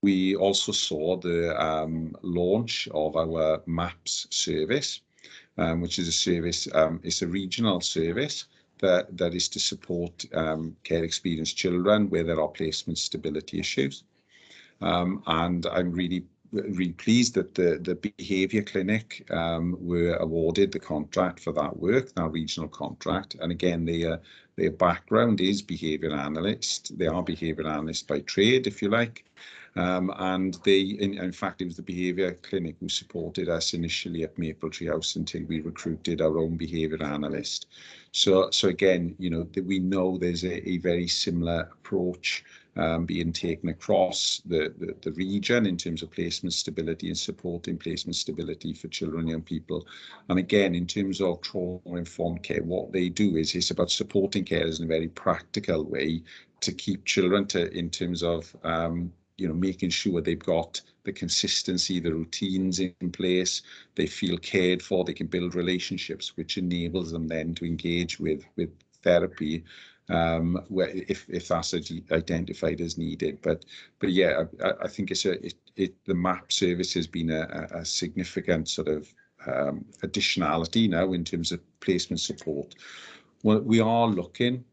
we also saw the launch of our MAPS service, which is a service, it's a regional service that is to support care experienced children where there are placement stability issues. And I'm really pleased that the behaviour clinic were awarded the contract for that work, that regional contract. And again, their background is behaviour analyst. They are behaviour analysts by trade, if you like. And they, in fact, it was the behaviour clinic who supported us initially at Mapletree House until we recruited our own behaviour analyst. So again, we know there's a very similar approach being taken across the region in terms of placement stability and supporting placement stability for children and young people. And again, in terms of trauma-informed care, what they do is it's about supporting carers in a very practical way to keep children in terms of making sure they've got the consistency, the routines in place, they feel cared for, they can build relationships, which enables them then to engage with therapy if that's identified as needed. But yeah, I think the MAP service has been a significant sort of additionality now in terms of placement support. Well, we are looking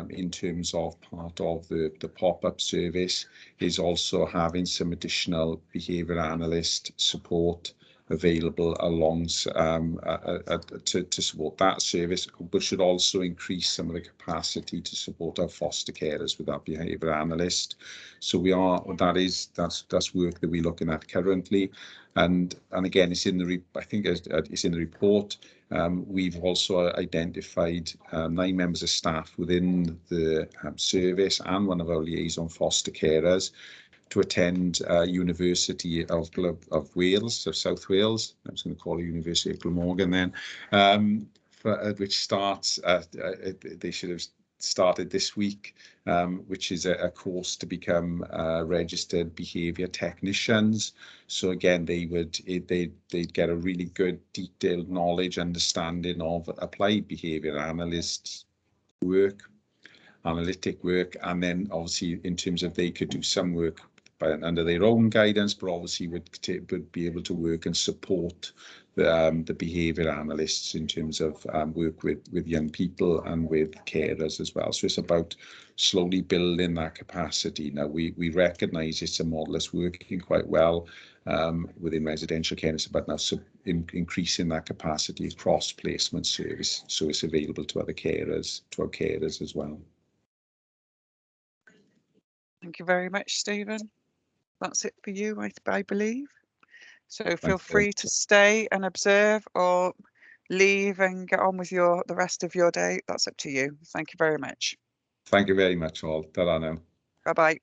in terms of part of the pop-up service is also having some additional behaviour analyst support available to support that service, but should also increase some of the capacity to support our foster carers with our behaviour analyst. So that's work that we're looking at currently, and again, it's in the it's in the report. We've also identified 9 members of staff within the service and one of our liaison foster carers to attend University of Wales, so South Wales. I was going to call it University of Glamorgan then, which starts, they should have started this week, which is a course to become registered behaviour technicians. So again, they'd get a really good detailed knowledge, understanding of applied behaviour analysts work, analytic work, and then obviously in terms of they could do some work under their own guidance, but obviously would be able to work and support the behaviour analysts in terms of work with young people and with carers as well. So it's about slowly building that capacity. Now we recognise it's a model that's working quite well within residential care. It's about now increasing that capacity across placement service, so it's available to other carers, to our carers as well. Thank you very much, Stephen. That's it for you, I believe. So feel free to stay and observe or leave and get on with the rest of your day. That's up to you. Thank you very much. Thank you very much, all. Ta-ra now. Bye-bye.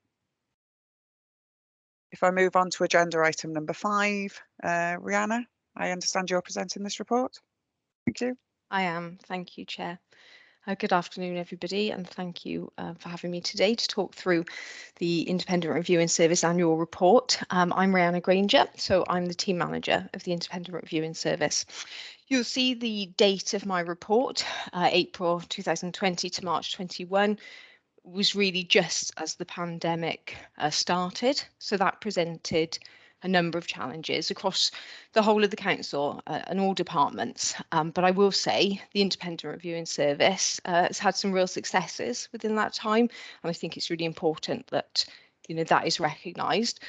If I move on to agenda item number 5, Rihanna, I understand you're presenting this report. Thank you. I am. Thank you, Chair. Good afternoon, everybody, and thank you for having me today to talk through the Independent Reviewing Service annual report. I'm Rihanna Granger, so I'm the team manager of the Independent Reviewing Service. You'll see the date of my report, April 2020 to March 21, was really just as the pandemic started. So that presented a number of challenges across the whole of the council and all departments. But I will say the Independent Reviewing Service has had some real successes within that time. And I think it's really important that, that is recognised.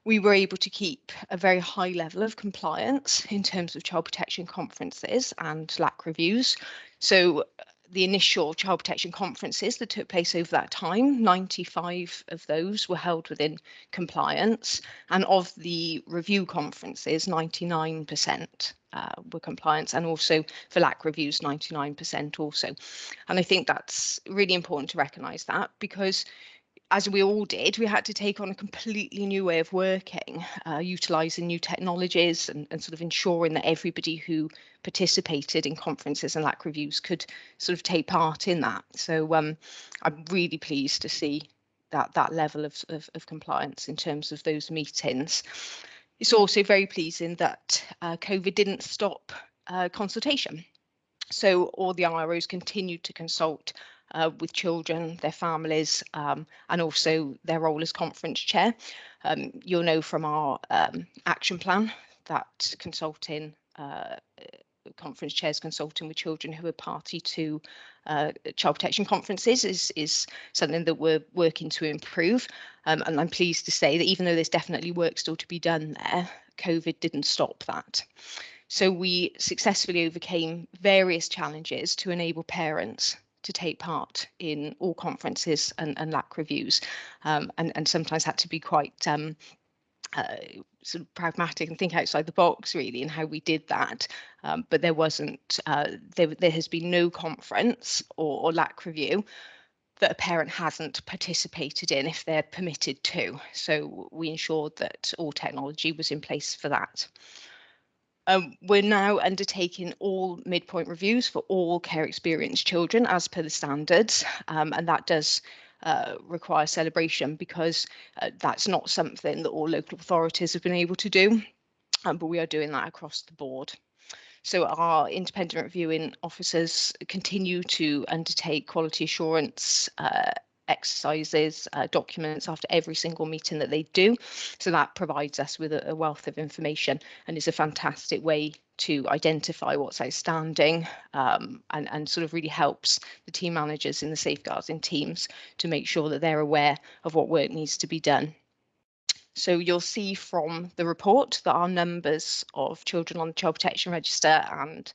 We were able to keep a very high level of compliance in terms of child protection conferences and LAC reviews. So the initial child protection conferences that took place over that time, 95 of those were held within compliance, and of the review conferences, 99% were compliance, and also for LAC reviews, 99% also. And I think that's really important to recognise that, because as we all did, we had to take on a completely new way of working, utilising new technologies and sort of ensuring that everybody who participated in conferences and LAC reviews could sort of take part in that. So I'm really pleased to see that level of compliance in terms of those meetings. It's also very pleasing that COVID didn't stop consultation. So all the IROs continued to consult with children, their families, and also their role as conference chair. You'll know from our action plan that conference chairs consulting with children who are party to child protection conferences is something that we're working to improve. And I'm pleased to say that even though there's definitely work still to be done there, COVID didn't stop that. So we successfully overcame various challenges to enable parents to take part in all conferences and LAC reviews, and sometimes had to be quite sort of pragmatic and think outside the box really in how we did that. But there wasn't, there has been no conference or LAC review that a parent hasn't participated in if they're permitted to. So we ensured that all technology was in place for that. We're now undertaking all midpoint reviews for all care experience children as per the standards, and that does require celebration, because that's not something that all local authorities have been able to do, but we are doing that across the board. So our independent reviewing officers continue to undertake quality assurance exercises, documents after every single meeting that they do. So that provides us with a wealth of information and is a fantastic way to identify what's outstanding, and sort of really helps the team managers in the safeguarding teams to make sure that they're aware of what work needs to be done. So you'll see from the report that our numbers of children on the Child Protection Register and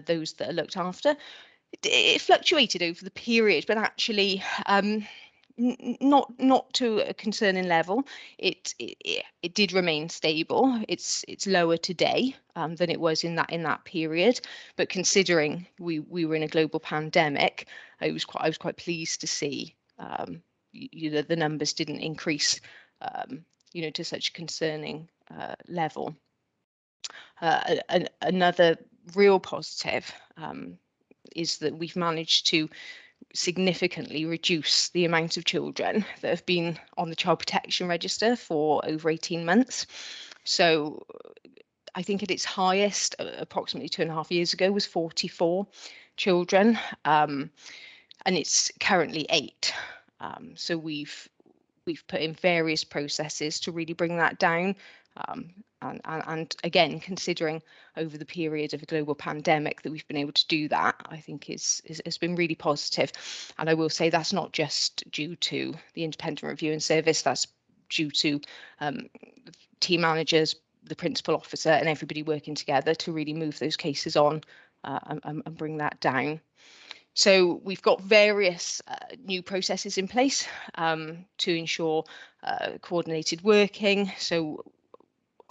those that are looked after, it fluctuated over the period, but actually not to a concerning level. It did remain stable. It's lower today than it was in that period. But considering we were in a global pandemic, I was quite pleased to see the numbers didn't increase to such a concerning level. Another real positive is that we've managed to significantly reduce the amount of children that have been on the Child Protection Register for over 18 months. So I think at its highest, approximately 2.5 years ago, was 44 children, and it's currently 8. So we've put in various processes to really bring that down. And again, considering over the period of a global pandemic that we've been able to do that, I think has been really positive. And I will say that's not just due to the independent reviewing service, that's due to team managers, the principal officer, and everybody working together to really move those cases on and bring that down. So we've got various new processes in place to ensure coordinated working. So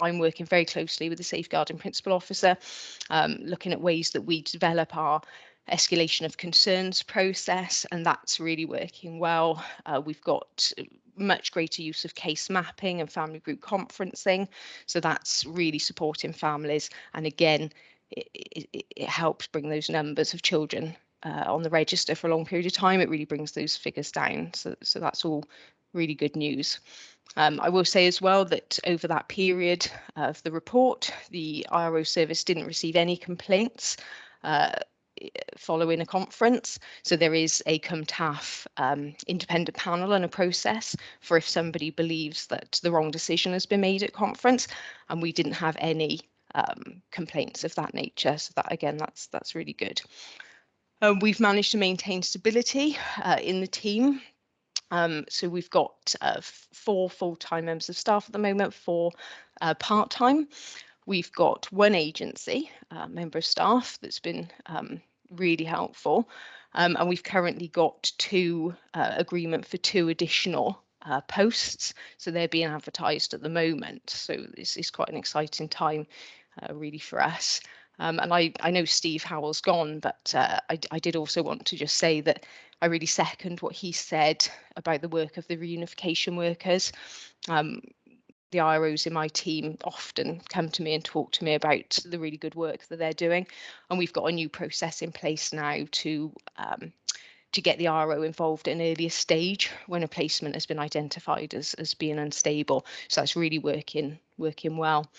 I'm working very closely with the safeguarding principal officer, looking at ways that we develop our escalation of concerns process, and that's really working well. We've got much greater use of case mapping and family group conferencing, so that's really supporting families, and again it helps bring those numbers of children on the register for a long period of time. It really brings those figures down, so that's all really good news. I will say as well that over that period of the report, the IRO service didn't receive any complaints following a conference. So there is a CUMTAF independent panel and a process for if somebody believes that the wrong decision has been made at conference, and we didn't have any complaints of that nature. So that, again, that's really good. We've managed to maintain stability in the team. So we've got 4 full-time members of staff at the moment, 4 part-time. We've got 1 agency member of staff that's been really helpful. And we've currently got agreement for 2 additional posts, so they're being advertised at the moment. So this is quite an exciting time really for us. And I know Steve Howell's gone, but I did also want to just say that I really second what he said about the work of the reunification workers. The IROs in my team often come to me and talk to me about the really good work that they're doing, and we've got a new process in place now to get the IRO involved at an earlier stage when a placement has been identified as being unstable. So that's really working well.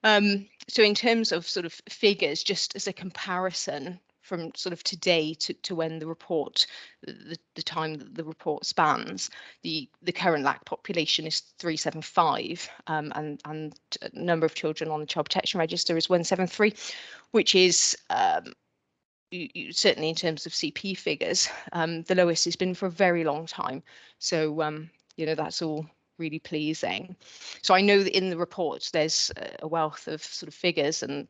So in terms of sort of figures, just as a comparison from sort of today to when the report, the time that the report spans, the current LAC population is 375, and number of children on the Child Protection Register is 173, which is certainly in terms of CP figures, the lowest it's been for a very long time. So you know, that's all really pleasing. So I know that in the report there's a wealth of sort of figures and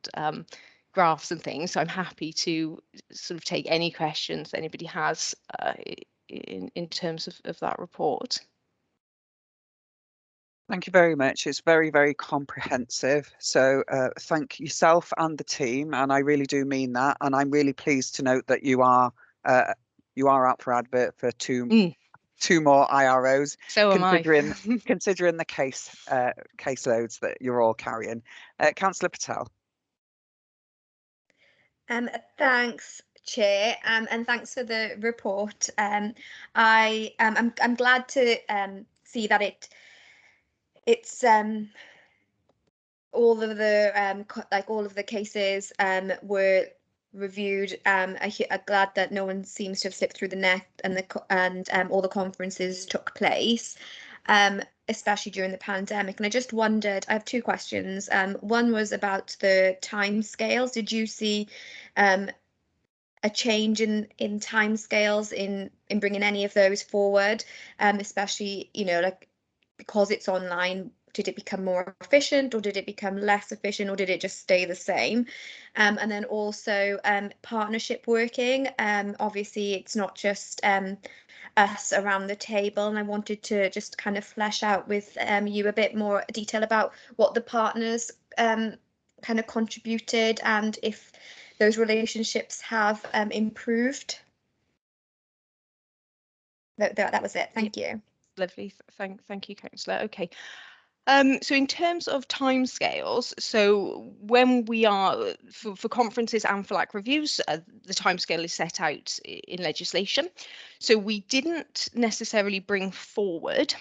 graphs and things, so I'm happy to sort of take any questions that anybody has in terms of that report. Thank you very much. It's very, very comprehensive. So thank yourself and the team, and I really do mean that. And I'm really pleased to note that you are out for advert for two more IROs. So am I. Considering the caseloads that you're all carrying. Councillor Patel. Thanks, Chair, and thanks for the report. I'm glad to see that it's all of the cases were reviewed. I'm glad that no one seems to have slipped through the net, and all the conferences took place, especially during the pandemic. And I just wondered, I have 2 questions. One was about the timescales. Did you see a change in timescales in bringing any of those forward, especially, you know, like, because it's online? Did it become more efficient, or did it become less efficient, or did it just stay the same? And then also partnership working. Obviously, it's not just us around the table, and I wanted to just kind of flesh out with you a bit more detail about what the partners kind of contributed, and if those relationships have improved. That was it. Thank you. Lovely. Thank you, Councillor. Okay. So in terms of timescales, so when we are for conferences and for LAC reviews, the timescale is set out in legislation. So we didn't necessarily bring forward,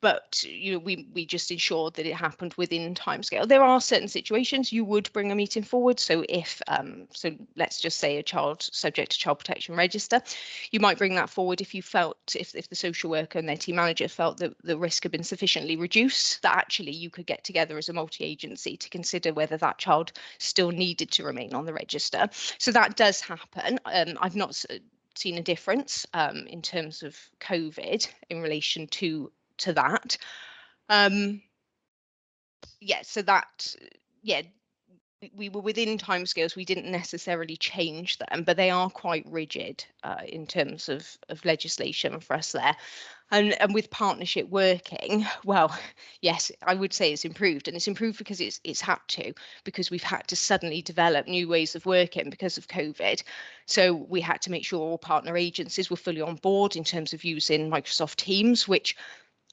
but you know, we just ensured that it happened within timescale. There are certain situations you would bring a meeting forward. So if so let's just say a child subject to Child Protection Register, you might bring that forward if you felt, if the social worker and their team manager felt that the risk had been sufficiently reduced, that actually you could get together as a multi-agency to consider whether that child still needed to remain on the register. So that does happen. I've not seen a difference in terms of COVID in relation to that. Yeah, so that, yeah, we were within timescales. We didn't necessarily change them, but they are quite rigid in terms of legislation for us there. And with partnership working, well, yes, I would say it's improved, and it's improved because it's had to, because we've had to suddenly develop new ways of working because of COVID. So we had to make sure all partner agencies were fully on board in terms of using Microsoft Teams, which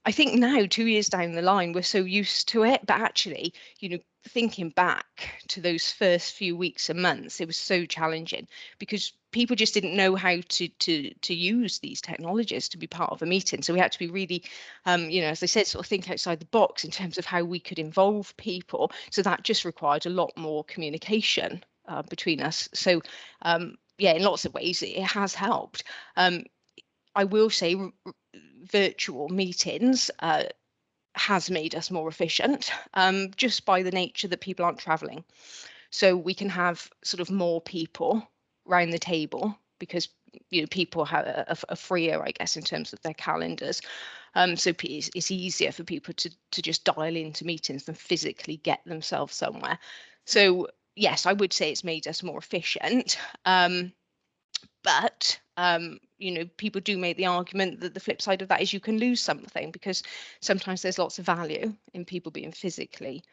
I think now, 2 years down the line, we're so used to it. But actually, you know, thinking back to those first few weeks and months, it was so challenging because people just didn't know how to use these technologies to be part of a meeting. So we had to be really, you know, as I said, sort of think outside the box in terms of how we could involve people. So that just required a lot more communication between us. So yeah, in lots of ways, it has helped. I will say virtual meetings has made us more efficient just by the nature that people aren't traveling. So we can have sort of more people around the table because, you know, people are freer, I guess, in terms of their calendars. So it's easier for people to just dial into meetings than physically get themselves somewhere. So yes, I would say it's made us more efficient. But you know, people do make the argument that the flip side of that is you can lose something, because sometimes there's lots of value in people being physically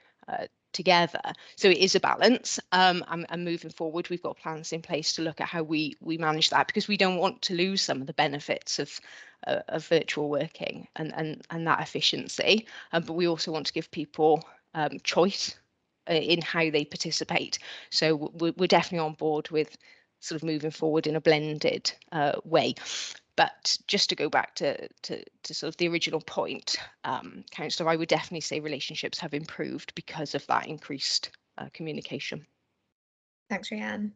together. So it is a balance, and moving forward, we've got plans in place to look at how we manage that, because we don't want to lose some of the benefits of virtual working and that efficiency, but we also want to give people choice in how they participate. So we're definitely on board with sort of moving forward in a blended way. But just to go back to sort of the original point, Councillor, I would definitely say relationships have improved because of that increased communication. Thanks, Rhiannon.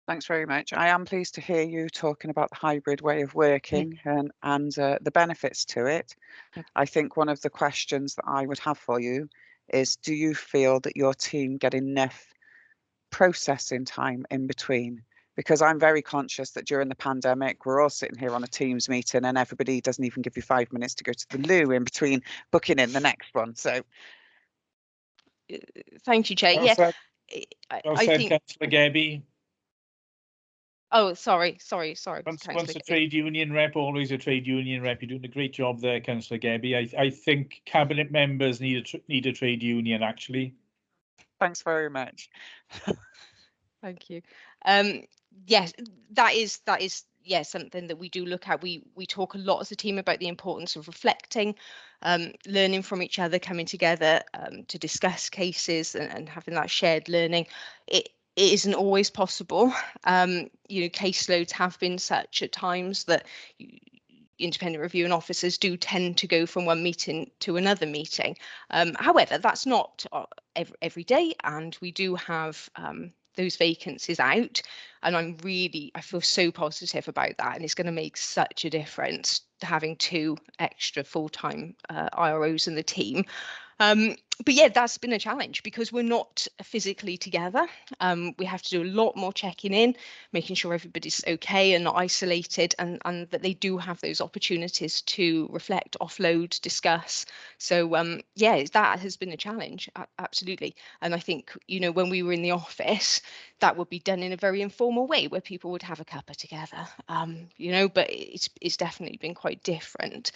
Thanks very much. I am pleased to hear you talking about the hybrid way of working and the benefits to it. I think one of the questions that I would have for you is, do you feel that your team get enough processing time in between? Because I'm very conscious that during the pandemic, we're all sitting here on a Teams meeting and everybody doesn't even give you 5 minutes to go to the loo in between booking in the next one. So thank you, Chair. Well Yeah, said. I think. Councillor Gabby. Oh, sorry. Once a trade union rep, always a trade union rep. You're doing a great job there, Councillor Gabby. I think cabinet members need a trade union, actually. thanks very much. Thank you. Yes, that is something that we do look at. We talk a lot as a team about the importance of reflecting, learning from each other, coming together to discuss cases and having that shared learning. It isn't always possible. You know, caseloads have been such at times that independent reviewing officers do tend to go from one meeting to another meeting. However, that's not every day, and we do have those vacancies out, and I feel so positive about that, and it's going to make such a difference having 2 extra full-time IROs in the team. But yeah, that's been a challenge because we're not physically together. We have to do a lot more checking in, making sure everybody's okay and not isolated, and that they do have those opportunities to reflect, offload, discuss. So yeah, that has been a challenge, absolutely. And I think, you know, when we were in the office, that would be done in a very informal way where people would have a cuppa together, you know, but it's definitely been quite different.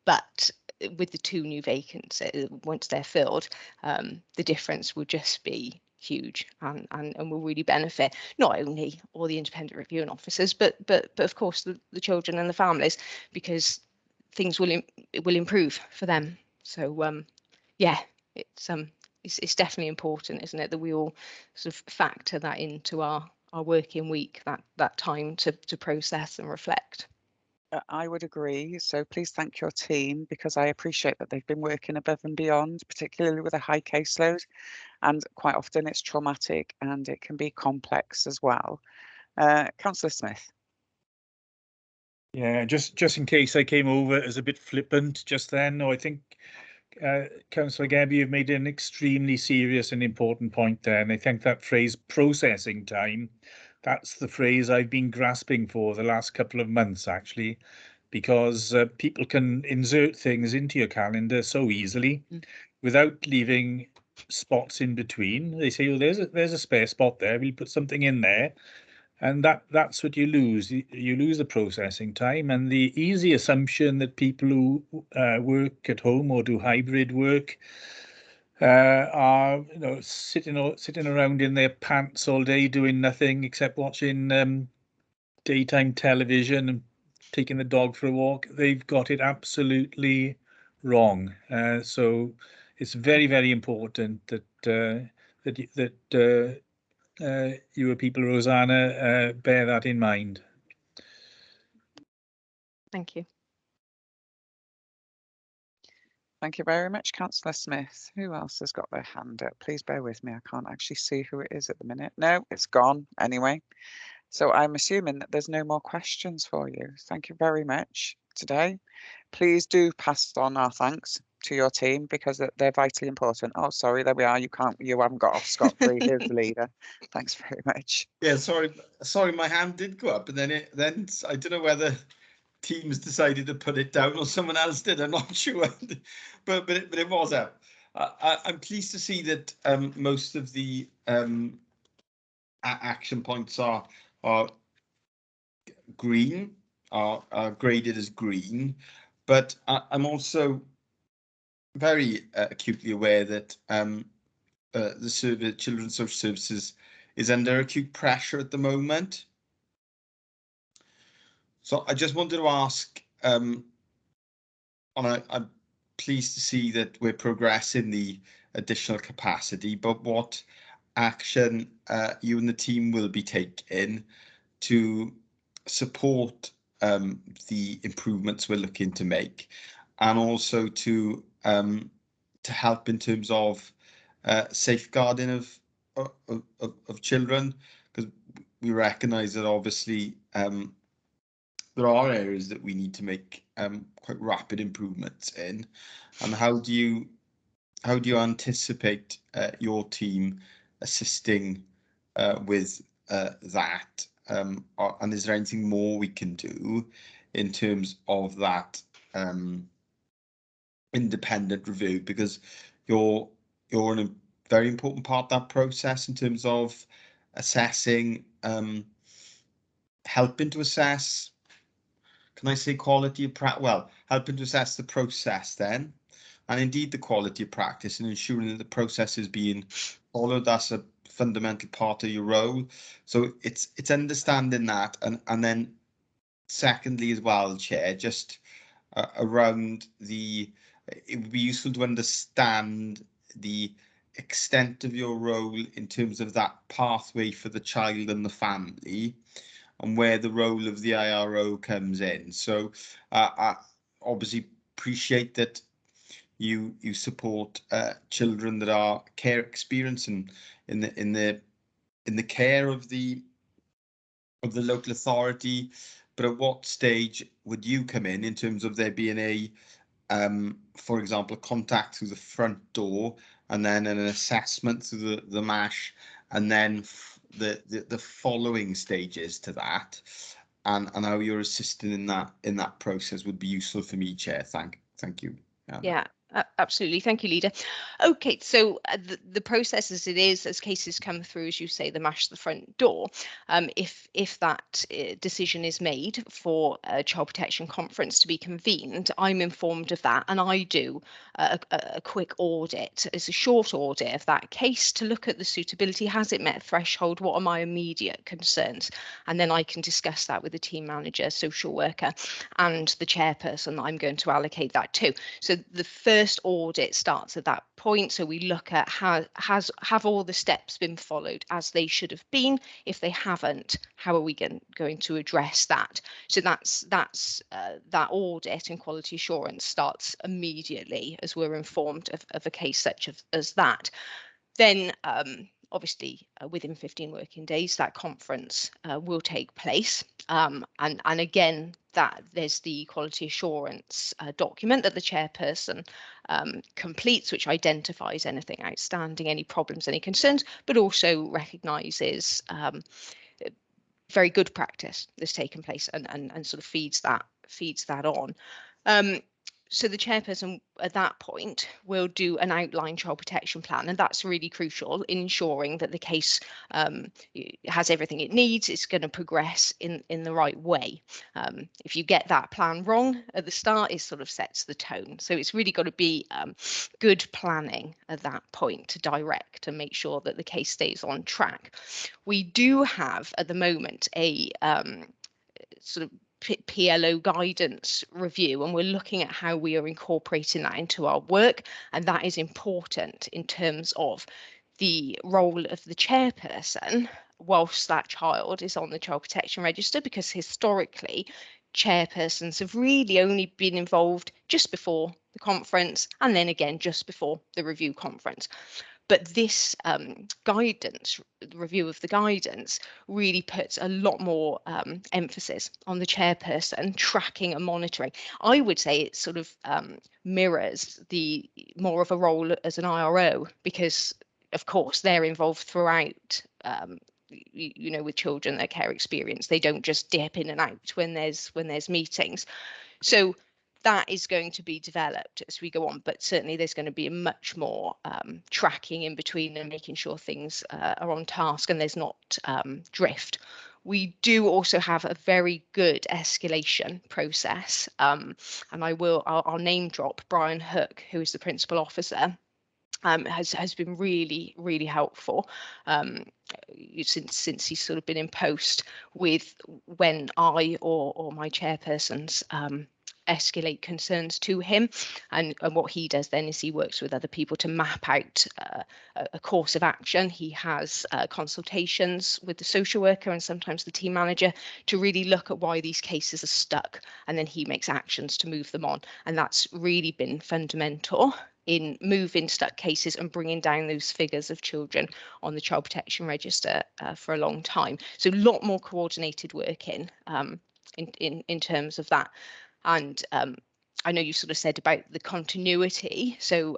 But with the 2 new vacancies, once they're filled, the difference will just be huge and will really benefit not only all the independent reviewing officers, but of course the children and the families, because things will improve for them. So yeah, it's definitely important, isn't it, that we all sort of factor that into our working week, that time to process and reflect. I would agree. So please thank your team, because I appreciate that they've been working above and beyond, particularly with a high caseload. And quite often it's traumatic and it can be complex as well. Councillor Smith. Yeah, just in case I came over as a bit flippant just then. No, I think Councillor Gabby, you've made an extremely serious and important point there. And I think that phrase processing time, that's the phrase I've been grasping for the last couple of months, actually, because people can insert things into your calendar so easily without leaving spots in between. They say, oh, there's a spare spot there, we'll put something in there. And that's what you lose. You lose the processing time, and the easy assumption that people who work at home or do hybrid work are, you know, sitting around in their pants all day doing nothing except watching daytime television and taking the dog for a walk. They've got it absolutely wrong. So it's very, very important that you people, Rosanna, bear that in mind. Thank you. Thank you very much, Councillor Smith. Who else has got their hand up? Please bear with me. I can't actually see who it is at the minute. No, it's gone anyway. So I'm assuming that there's no more questions for you. Thank you very much today. Please do pass on our thanks to your team, because they're vitally important. Oh, sorry, there we are. You haven't got off scot-free. Here's the leader. Thanks very much. Yeah, sorry, my hand did go up, and then I don't know whether Teams decided to put it down or someone else did. I'm not sure, but it was up. I'm pleased to see that most of the action points are green, are graded as green, but I'm also very acutely aware that the Children's Social Services is under acute pressure at the moment. So I just wanted to ask, I'm pleased to see that we're progressing the additional capacity, but what action you and the team will be taking to support the improvements we're looking to make, and also to help in terms of safeguarding of children, because we recognise that obviously there are areas that we need to make quite rapid improvements in. And how do you anticipate your team assisting with that? And is there anything more we can do in terms of that independent review? Because you're in a very important part of that process in terms of assessing, helping to assess, can I say quality of practice? Well, helping to assess the process then, and indeed the quality of practice, and ensuring that the process is being followed. That's a fundamental part of your role. So it's understanding that, and then secondly as well, Chair, just around it would be useful to understand the extent of your role in terms of that pathway for the child and the family, and where the role of the IRO comes in. So I obviously appreciate that you support children that are care experience and in the care of the local authority, but at what stage would you come in terms of there being a for example, a contact through the front door, and then an assessment through the MASH, and then the following stages to that, and how you're assisting in that process would be useful for me, Chair. Thank you. Yeah, absolutely. Thank you, Leader. Okay, so the process as it is, as cases come through, as you say, the MASH the front door, if that decision is made for a child protection conference to be convened, I'm informed of that, and I do a quick audit. It's a short audit of that case to look at the suitability. Has it met threshold? What are my immediate concerns? And then I can discuss that with the team manager, social worker, and the chairperson that I'm going to allocate that to. So the first audit starts at that point. So we look at have all the steps been followed as they should have been. If they haven't, how are we going to address that? So that's that audit and quality assurance starts immediately as we're informed of a case such as that. Then obviously within 15 working days that conference will take place, and again that there's the quality assurance document that the chairperson completes, which identifies anything outstanding, any problems, any concerns, but also recognises very good practice that's taken place and sort of feeds that on. So the chairperson at that point will do an outline child protection plan, and that's really crucial in ensuring that the case has everything it needs. It's going to progress in the right way. If you get that plan wrong at the start, it sort of sets the tone. So it's really got to be good planning at that point to direct and make sure that the case stays on track. We do have at the moment a sort of PLO guidance review, and we're looking at how we are incorporating that into our work, and that is important in terms of the role of the chairperson whilst that child is on the child protection register, because historically chairpersons have really only been involved just before the conference and then again just before the review conference. But this guidance, review of the guidance, really puts a lot more emphasis on the chairperson tracking and monitoring. I would say it sort of mirrors the more of a role as an IRO, because of course they're involved throughout, you know, with children, their care experience. They don't just dip in and out when there's meetings. So that is going to be developed as we go on, but certainly there's going to be a much more tracking in between and making sure things are on task and there's not drift. We do also have a very good escalation process, and I'll name drop Brian Hook, who is the principal officer. Has been really helpful since he's sort of been in post with when I or my chairpersons escalate concerns to him, and what he does then is he works with other people to map out a course of action. He has consultations with the social worker and sometimes the team manager to really look at why these cases are stuck, and then he makes actions to move them on, and that's really been fundamental in moving stuck cases and bringing down those figures of children on the Child Protection Register for a long time. So a lot more coordinated work in terms of that. And I know you sort of said about the continuity. So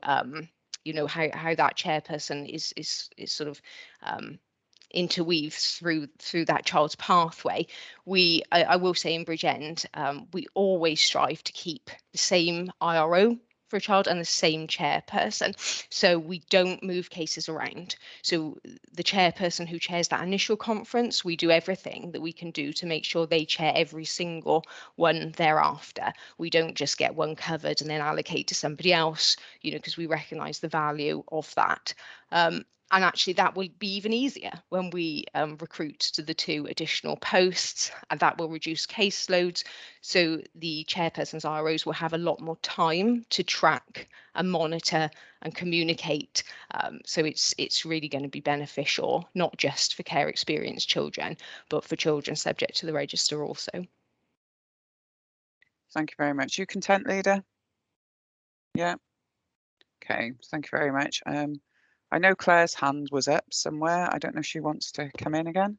you know how that chairperson is sort of interweaves through that child's pathway. I will say in Bridgend, we always strive to keep the same IRO for a child and the same chairperson, so we don't move cases around. So the chairperson who chairs that initial conference, we do everything that we can do to make sure they chair every single one thereafter. We don't just get one covered and then allocate to somebody else, you know, because we recognise the value of that. And actually that will be even easier when we recruit to the 2 additional posts, and that will reduce caseloads. So the chairperson's IROs will have a lot more time to track and monitor and communicate. So it's really going to be beneficial, not just for care experienced children, but for children subject to the register also. Thank you very much. You content, leader? Yeah. Okay, thank you very much. I know Claire's hand was up somewhere. I don't know if she wants to come in again.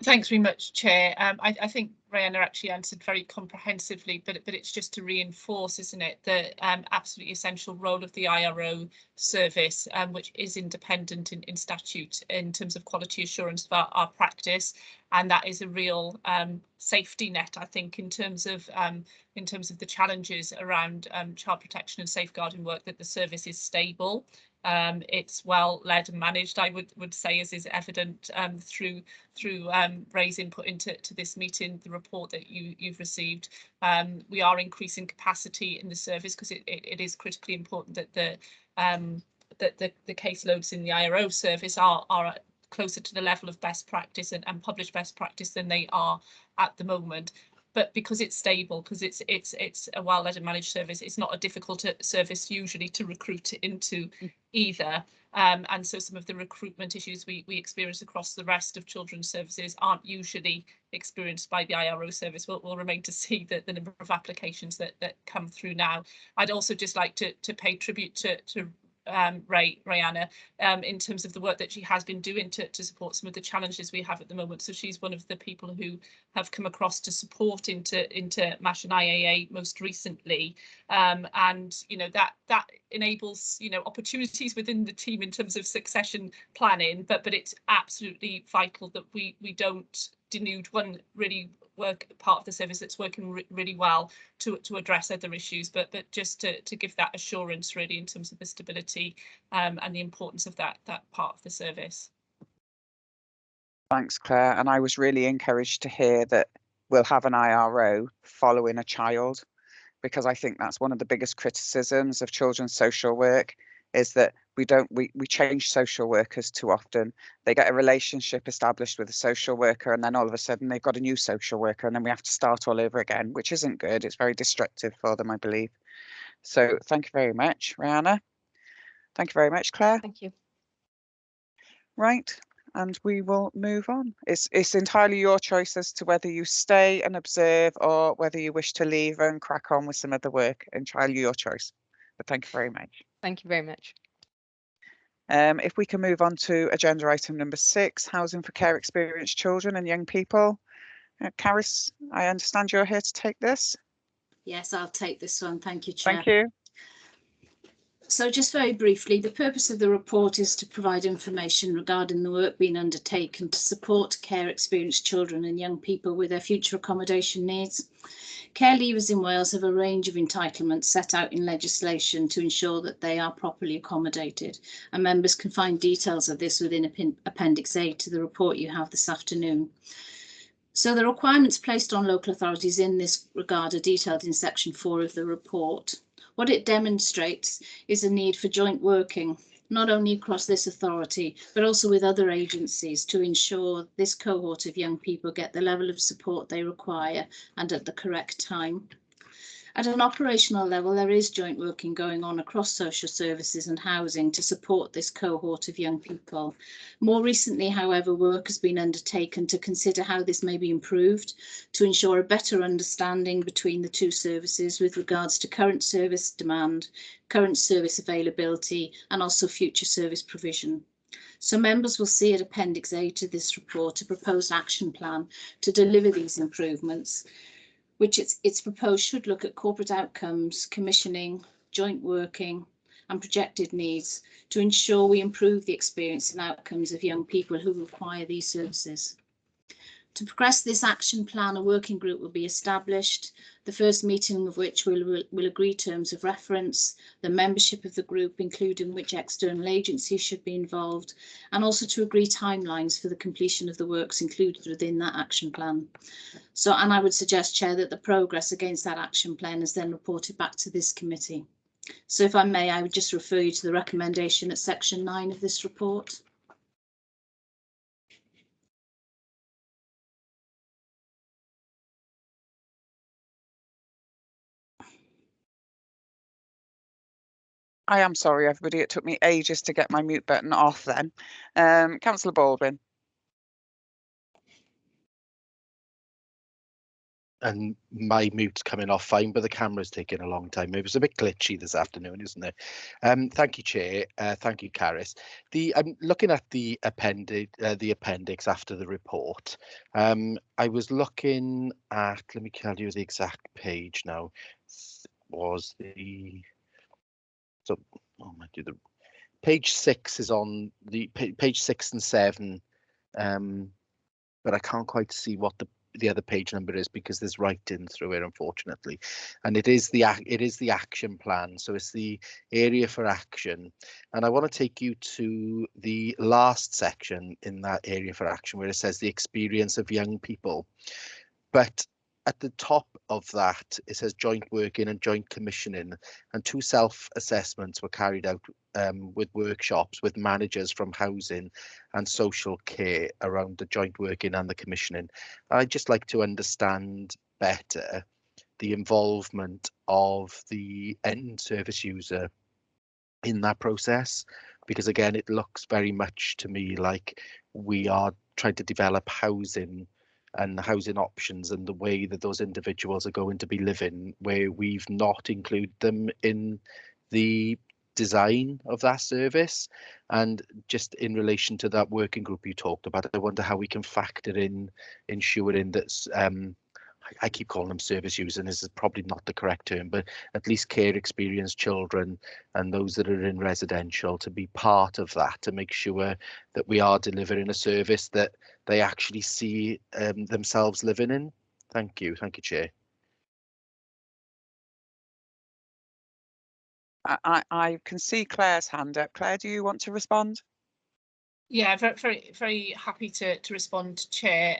Thanks very much, Chair. I think Rihanna actually answered very comprehensively, but it's just to reinforce, isn't it, the absolutely essential role of the IRO service, which is independent in statute in terms of quality assurance of our practice, and that is a real safety net, I think, in terms of the challenges around child protection and safeguarding work, that the service is stable. It's well led and managed, I would say, as is evident through Ray's input into this meeting, the report that you've received. We are increasing capacity in the service because it is critically important that the caseloads in the IRO service are closer to the level of best practice and published best practice than they are at the moment. But because it's stable, because it's a well-led and managed service, it's not a difficult service usually to recruit into either. And so some of the recruitment issues we experience across the rest of children's services aren't usually experienced by the IRO service. We'll remain to see the number of applications that come through now. I'd also just like to pay tribute to Rihanna in terms of the work that she has been doing to support some of the challenges we have at the moment. So she's one of the people who have come across to support into MASH and IAA most recently, and you know that enables opportunities within the team in terms of succession planning, but it's absolutely vital that we don't denude one really part of the service that's working really well to address other issues, but just to give that assurance really in terms of the stability and the importance of that part of the service. Thanks, Claire. And I was really encouraged to hear that we'll have an IRO following a child, because I think that's one of the biggest criticisms of children's social work, is that we change social workers too often. They get a relationship established with a social worker, and then all of a sudden they've got a new social worker, and then we have to start all over again, which isn't good. It's very destructive for them, I believe. So thank you very much, Rihanna. Thank you very much, Claire. Thank you. Right, and we will move on. It's entirely your choice as to whether you stay and observe or whether you wish to leave and crack on with some other work. Entirely your choice. But thank you very much. Thank you very much. If we can move on to agenda item number 6, housing for care experienced children and young people. Caris, I understand you're here to take this. Yes, I'll take this one. Thank you, Chair. Thank you. So just very briefly, the purpose of the report is to provide information regarding the work being undertaken to support care experienced children and young people with their future accommodation needs. Care leavers in Wales have a range of entitlements set out in legislation to ensure that they are properly accommodated, and members can find details of this within Appendix A to the report you have this afternoon. So the requirements placed on local authorities in this regard are detailed in section 4 of the report. What it demonstrates is a need for joint working, not only across this authority, but also with other agencies to ensure this cohort of young people get the level of support they require and at the correct time. At an operational level, there is joint working going on across social services and housing to support this cohort of young people. More recently, however, work has been undertaken to consider how this may be improved to ensure a better understanding between the two services with regards to current service demand, current service availability, and also future service provision. So members will see at Appendix A to this report a proposed action plan to deliver these improvements, which it's proposed should look at corporate outcomes, commissioning, joint working and projected needs to ensure we improve the experience and outcomes of young people who require these services. To progress this action plan, a working group will be established, the first meeting of which will agree terms of reference, the membership of the group, including which external agencies should be involved, and also to agree timelines for the completion of the works included within that action plan. So, and I would suggest, Chair, that the progress against that action plan is then reported back to this committee. So if I may, I would just refer you to the recommendation at section 9 of this report. I am sorry, everybody. It took me ages to get my mute button off then. Councillor Baldwin. And my mute's coming off fine, but the camera's taking a long time. It was a bit glitchy this afternoon, isn't it? Thank you, Chair. Thank you, Caris. I'm looking at the appendix after the report. I was looking at, let me tell you the exact page now. Was the page 6 is on the page 6 and 7, but I can't quite see what the other page number is because there's writing through it, unfortunately. And it is the action plan, so it's the area for action. And I want to take you to the last section in that area for action where it says the experience of young people. But at the top of that, it says joint working and joint commissioning, and 2 self-assessments were carried out with workshops with managers from housing and social care around the joint working and the commissioning. I'd just like to understand better the involvement of the end service user in that process, because again, it looks very much to me like we are trying to develop housing and housing options and the way that those individuals are going to be living, where we've not included them in the design of that service. And just in relation to that working group you talked about, I wonder how we can factor in ensuring that I keep calling them service users, and this is probably not the correct term, but at least care experienced children and those that are in residential to be part of that, to make sure that we are delivering a service that they actually see themselves living in. Thank you, Chair. I can see Claire's hand up. Claire, do you want to respond? Yeah, very happy to respond, Chair.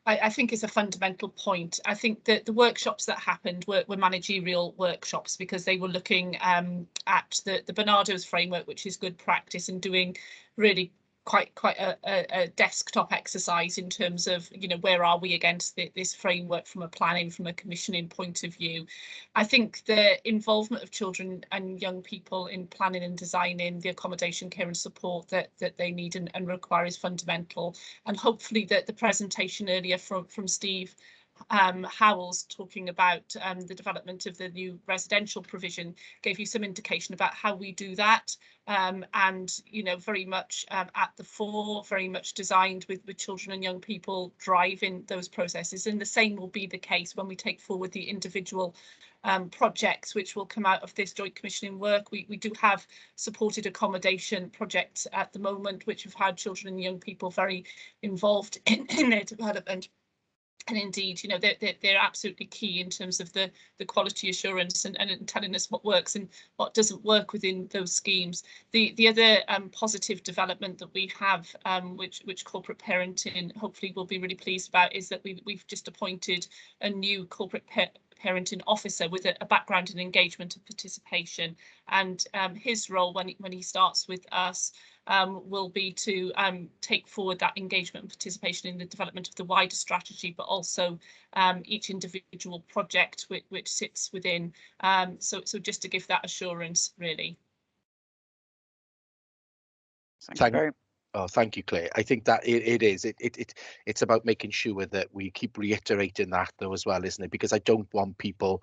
I think it's a fundamental point. I think that the workshops that happened were managerial workshops because they were looking at the Barnardo's framework, which is good practice, and doing really quite a desktop exercise in terms of, you know, where are we against this framework from a planning, from a commissioning point of view. I think the involvement of children and young people in planning and designing the accommodation, care and support that they need and require is fundamental. And hopefully that the presentation earlier from Steve Howells talking about the development of the new residential provision gave you some indication about how we do that, and you know, very much at the fore, very much designed with children and young people driving those processes. And the same will be the case when we take forward the individual projects which will come out of this joint commissioning work. We do have supported accommodation projects at the moment which have had children and young people very involved in their development. And indeed, you know, they're absolutely key in terms of the quality assurance and telling us what works and what doesn't work within those schemes. The other positive development that we have, which corporate parenting hopefully will be really pleased about, is that we've just appointed a new corporate parenting officer with a background in engagement and participation, and his role when he starts with us will be to take forward that engagement and participation in the development of the wider strategy, but also each individual project which sits within. So just to give that assurance, really. Thank you very Oh, thank you, Claire. I think that it's about making sure that we keep reiterating that though as well, isn't it? Because I don't want people,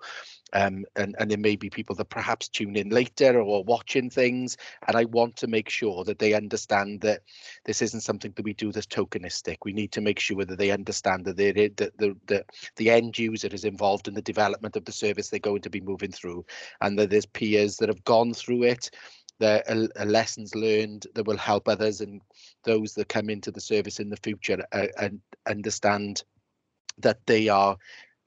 and there may be people that perhaps tune in later or watching things, and I want to make sure that they understand that this isn't something that we do that's tokenistic. We need to make sure that they understand that the end user is involved in the development of the service they're going to be moving through, and that there's peers that have gone through it. There are lessons learned that will help others and those that come into the service in the future and understand that they are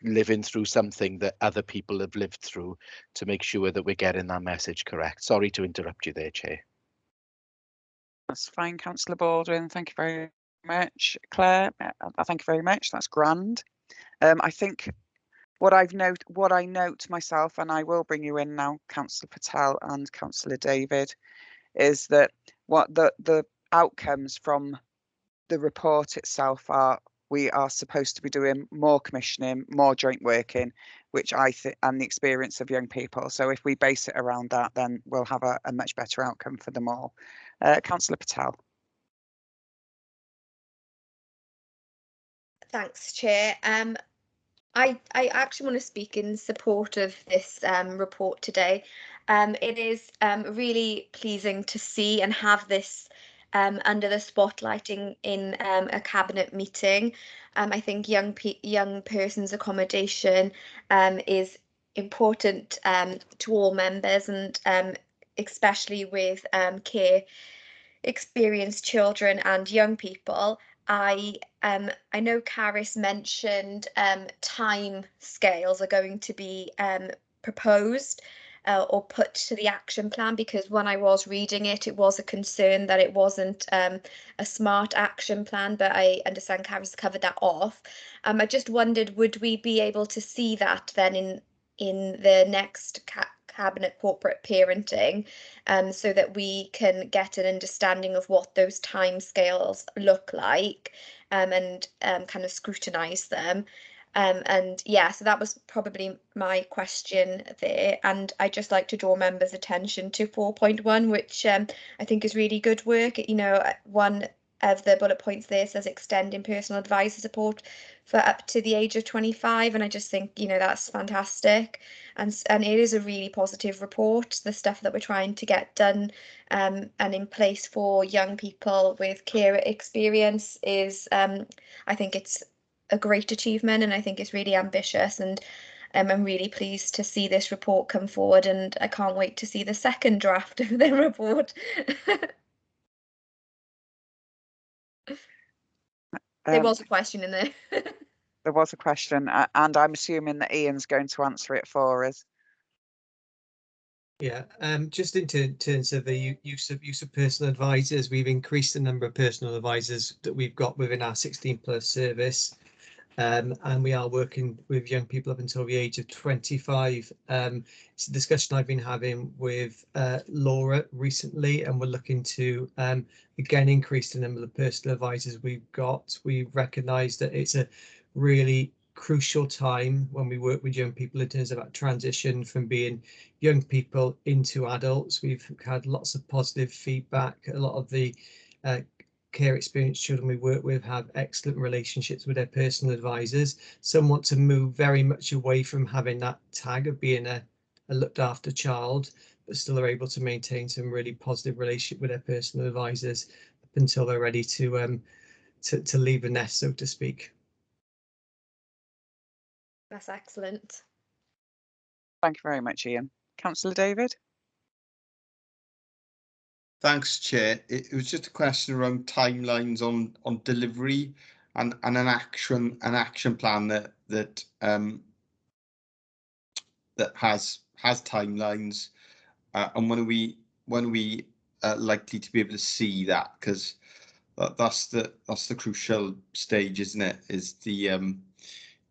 living through something that other people have lived through, to make sure that we're getting that message correct. Sorry to interrupt you there, Chair. That's fine, Councillor Baldwin. Thank you very much. Claire, thank you very much. That's grand. I think what I note myself, and I will bring you in now, Councillor Patel and Councillor David, is that what the outcomes from the report itself are, we are supposed to be doing more commissioning, more joint working, which I think, and the experience of young people. So if we base it around that, then we'll have a much better outcome for them all. Councillor Patel. Thanks, Chair. I actually want to speak in support of this report today. It is really pleasing to see and have this under the spotlighting in a cabinet meeting. I think young persons accommodation is important to all members, and especially with care experienced children and young people. I know Caris mentioned time scales are going to be proposed or put to the action plan, because when I was reading it, it was a concern that it wasn't a smart action plan, but I understand Caris covered that off. I just wondered, would we be able to see that then in the next cabinet corporate parenting, so that we can get an understanding of what those timescales look like, and kind of scrutinise them. And yeah, so that was probably my question there. And I'd just like to draw members' attention to 4.1, which I think is really good work. You know, one of the bullet points there says extending personal advisor support for up to the age of 25, and I just think, you know, that's fantastic, and it is a really positive report. The stuff that we're trying to get done and in place for young people with care experience is, I think it's a great achievement, and I think it's really ambitious, and I'm really pleased to see this report come forward, and I can't wait to see the second draft of the report. There was a question in there. There was a question, and I'm assuming that Ian's going to answer it for us. Yeah, just in terms of the use of personal advisors, we've increased the number of personal advisors that we've got within our 16+ service, and we are working with young people up until the age of 25. It's a discussion I've been having with Laura recently, and we're looking to again increase the number of personal advisors we've got. We recognise that it's a really crucial time when we work with young people in terms of that transition from being young people into adults. We've had lots of positive feedback. A lot of the care experienced children we work with have excellent relationships with their personal advisors. Some want to move very much away from having that tag of being a looked after child, but still are able to maintain some really positive relationship with their personal advisors up until they're ready to leave the nest, so to speak. That's excellent. Thank you very much, Ian. Councillor David. Thanks, Chair. It was just a question around timelines on delivery. and an action plan that that has timelines, and when are we likely to be able to see that? Because that's the crucial stage, isn't it? Is the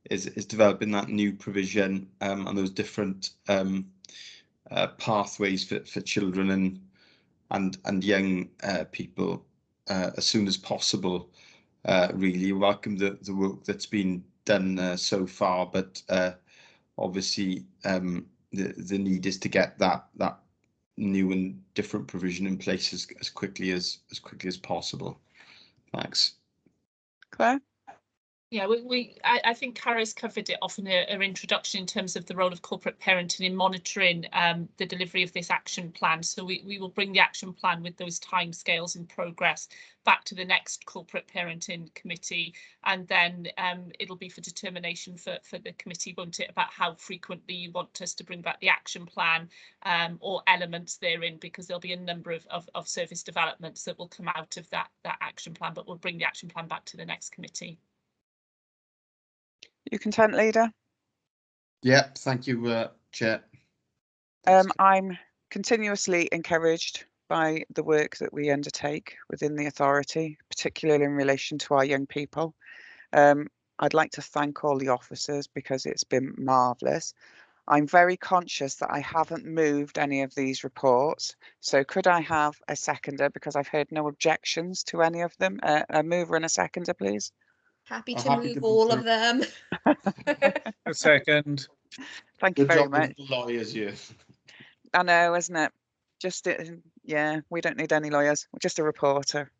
is developing that new provision and those different pathways for children and young people as soon as possible. Really welcome the work that's been done so far, but obviously the need is to get that new and different provision in place as quickly as possible. Thanks. Claire? Yeah, I think Cara's covered it off in her introduction in terms of the role of corporate parenting in monitoring the delivery of this action plan. So we will bring the action plan with those timescales and progress back to the next corporate parenting committee, and then it'll be for determination for the committee, won't it, about how frequently you want us to bring back the action plan or elements therein, because there'll be a number of service developments that will come out of that action plan, but we'll bring the action plan back to the next committee. You content, leader? Yeah, thank you, Chair. I'm continuously encouraged by the work that we undertake within the authority, particularly in relation to our young people. I'd like to thank all the officers because it's been marvellous. I'm very conscious that I haven't moved any of these reports. So could I have a seconder, because I've heard no objections to any of them? A mover and a seconder, please. Happy I'm to happy move to all move of them. A second. Thank you Good very job much. with the lawyers here. I know, isn't it? Just, yeah, we don't need any lawyers, we're just a reporter.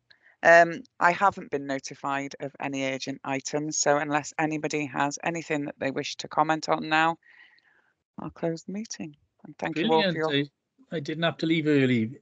I haven't been notified of any urgent items, so unless anybody has anything that they wish to comment on now, I'll close the meeting. And thank you all for Brilliant. your... I didn't have to leave early.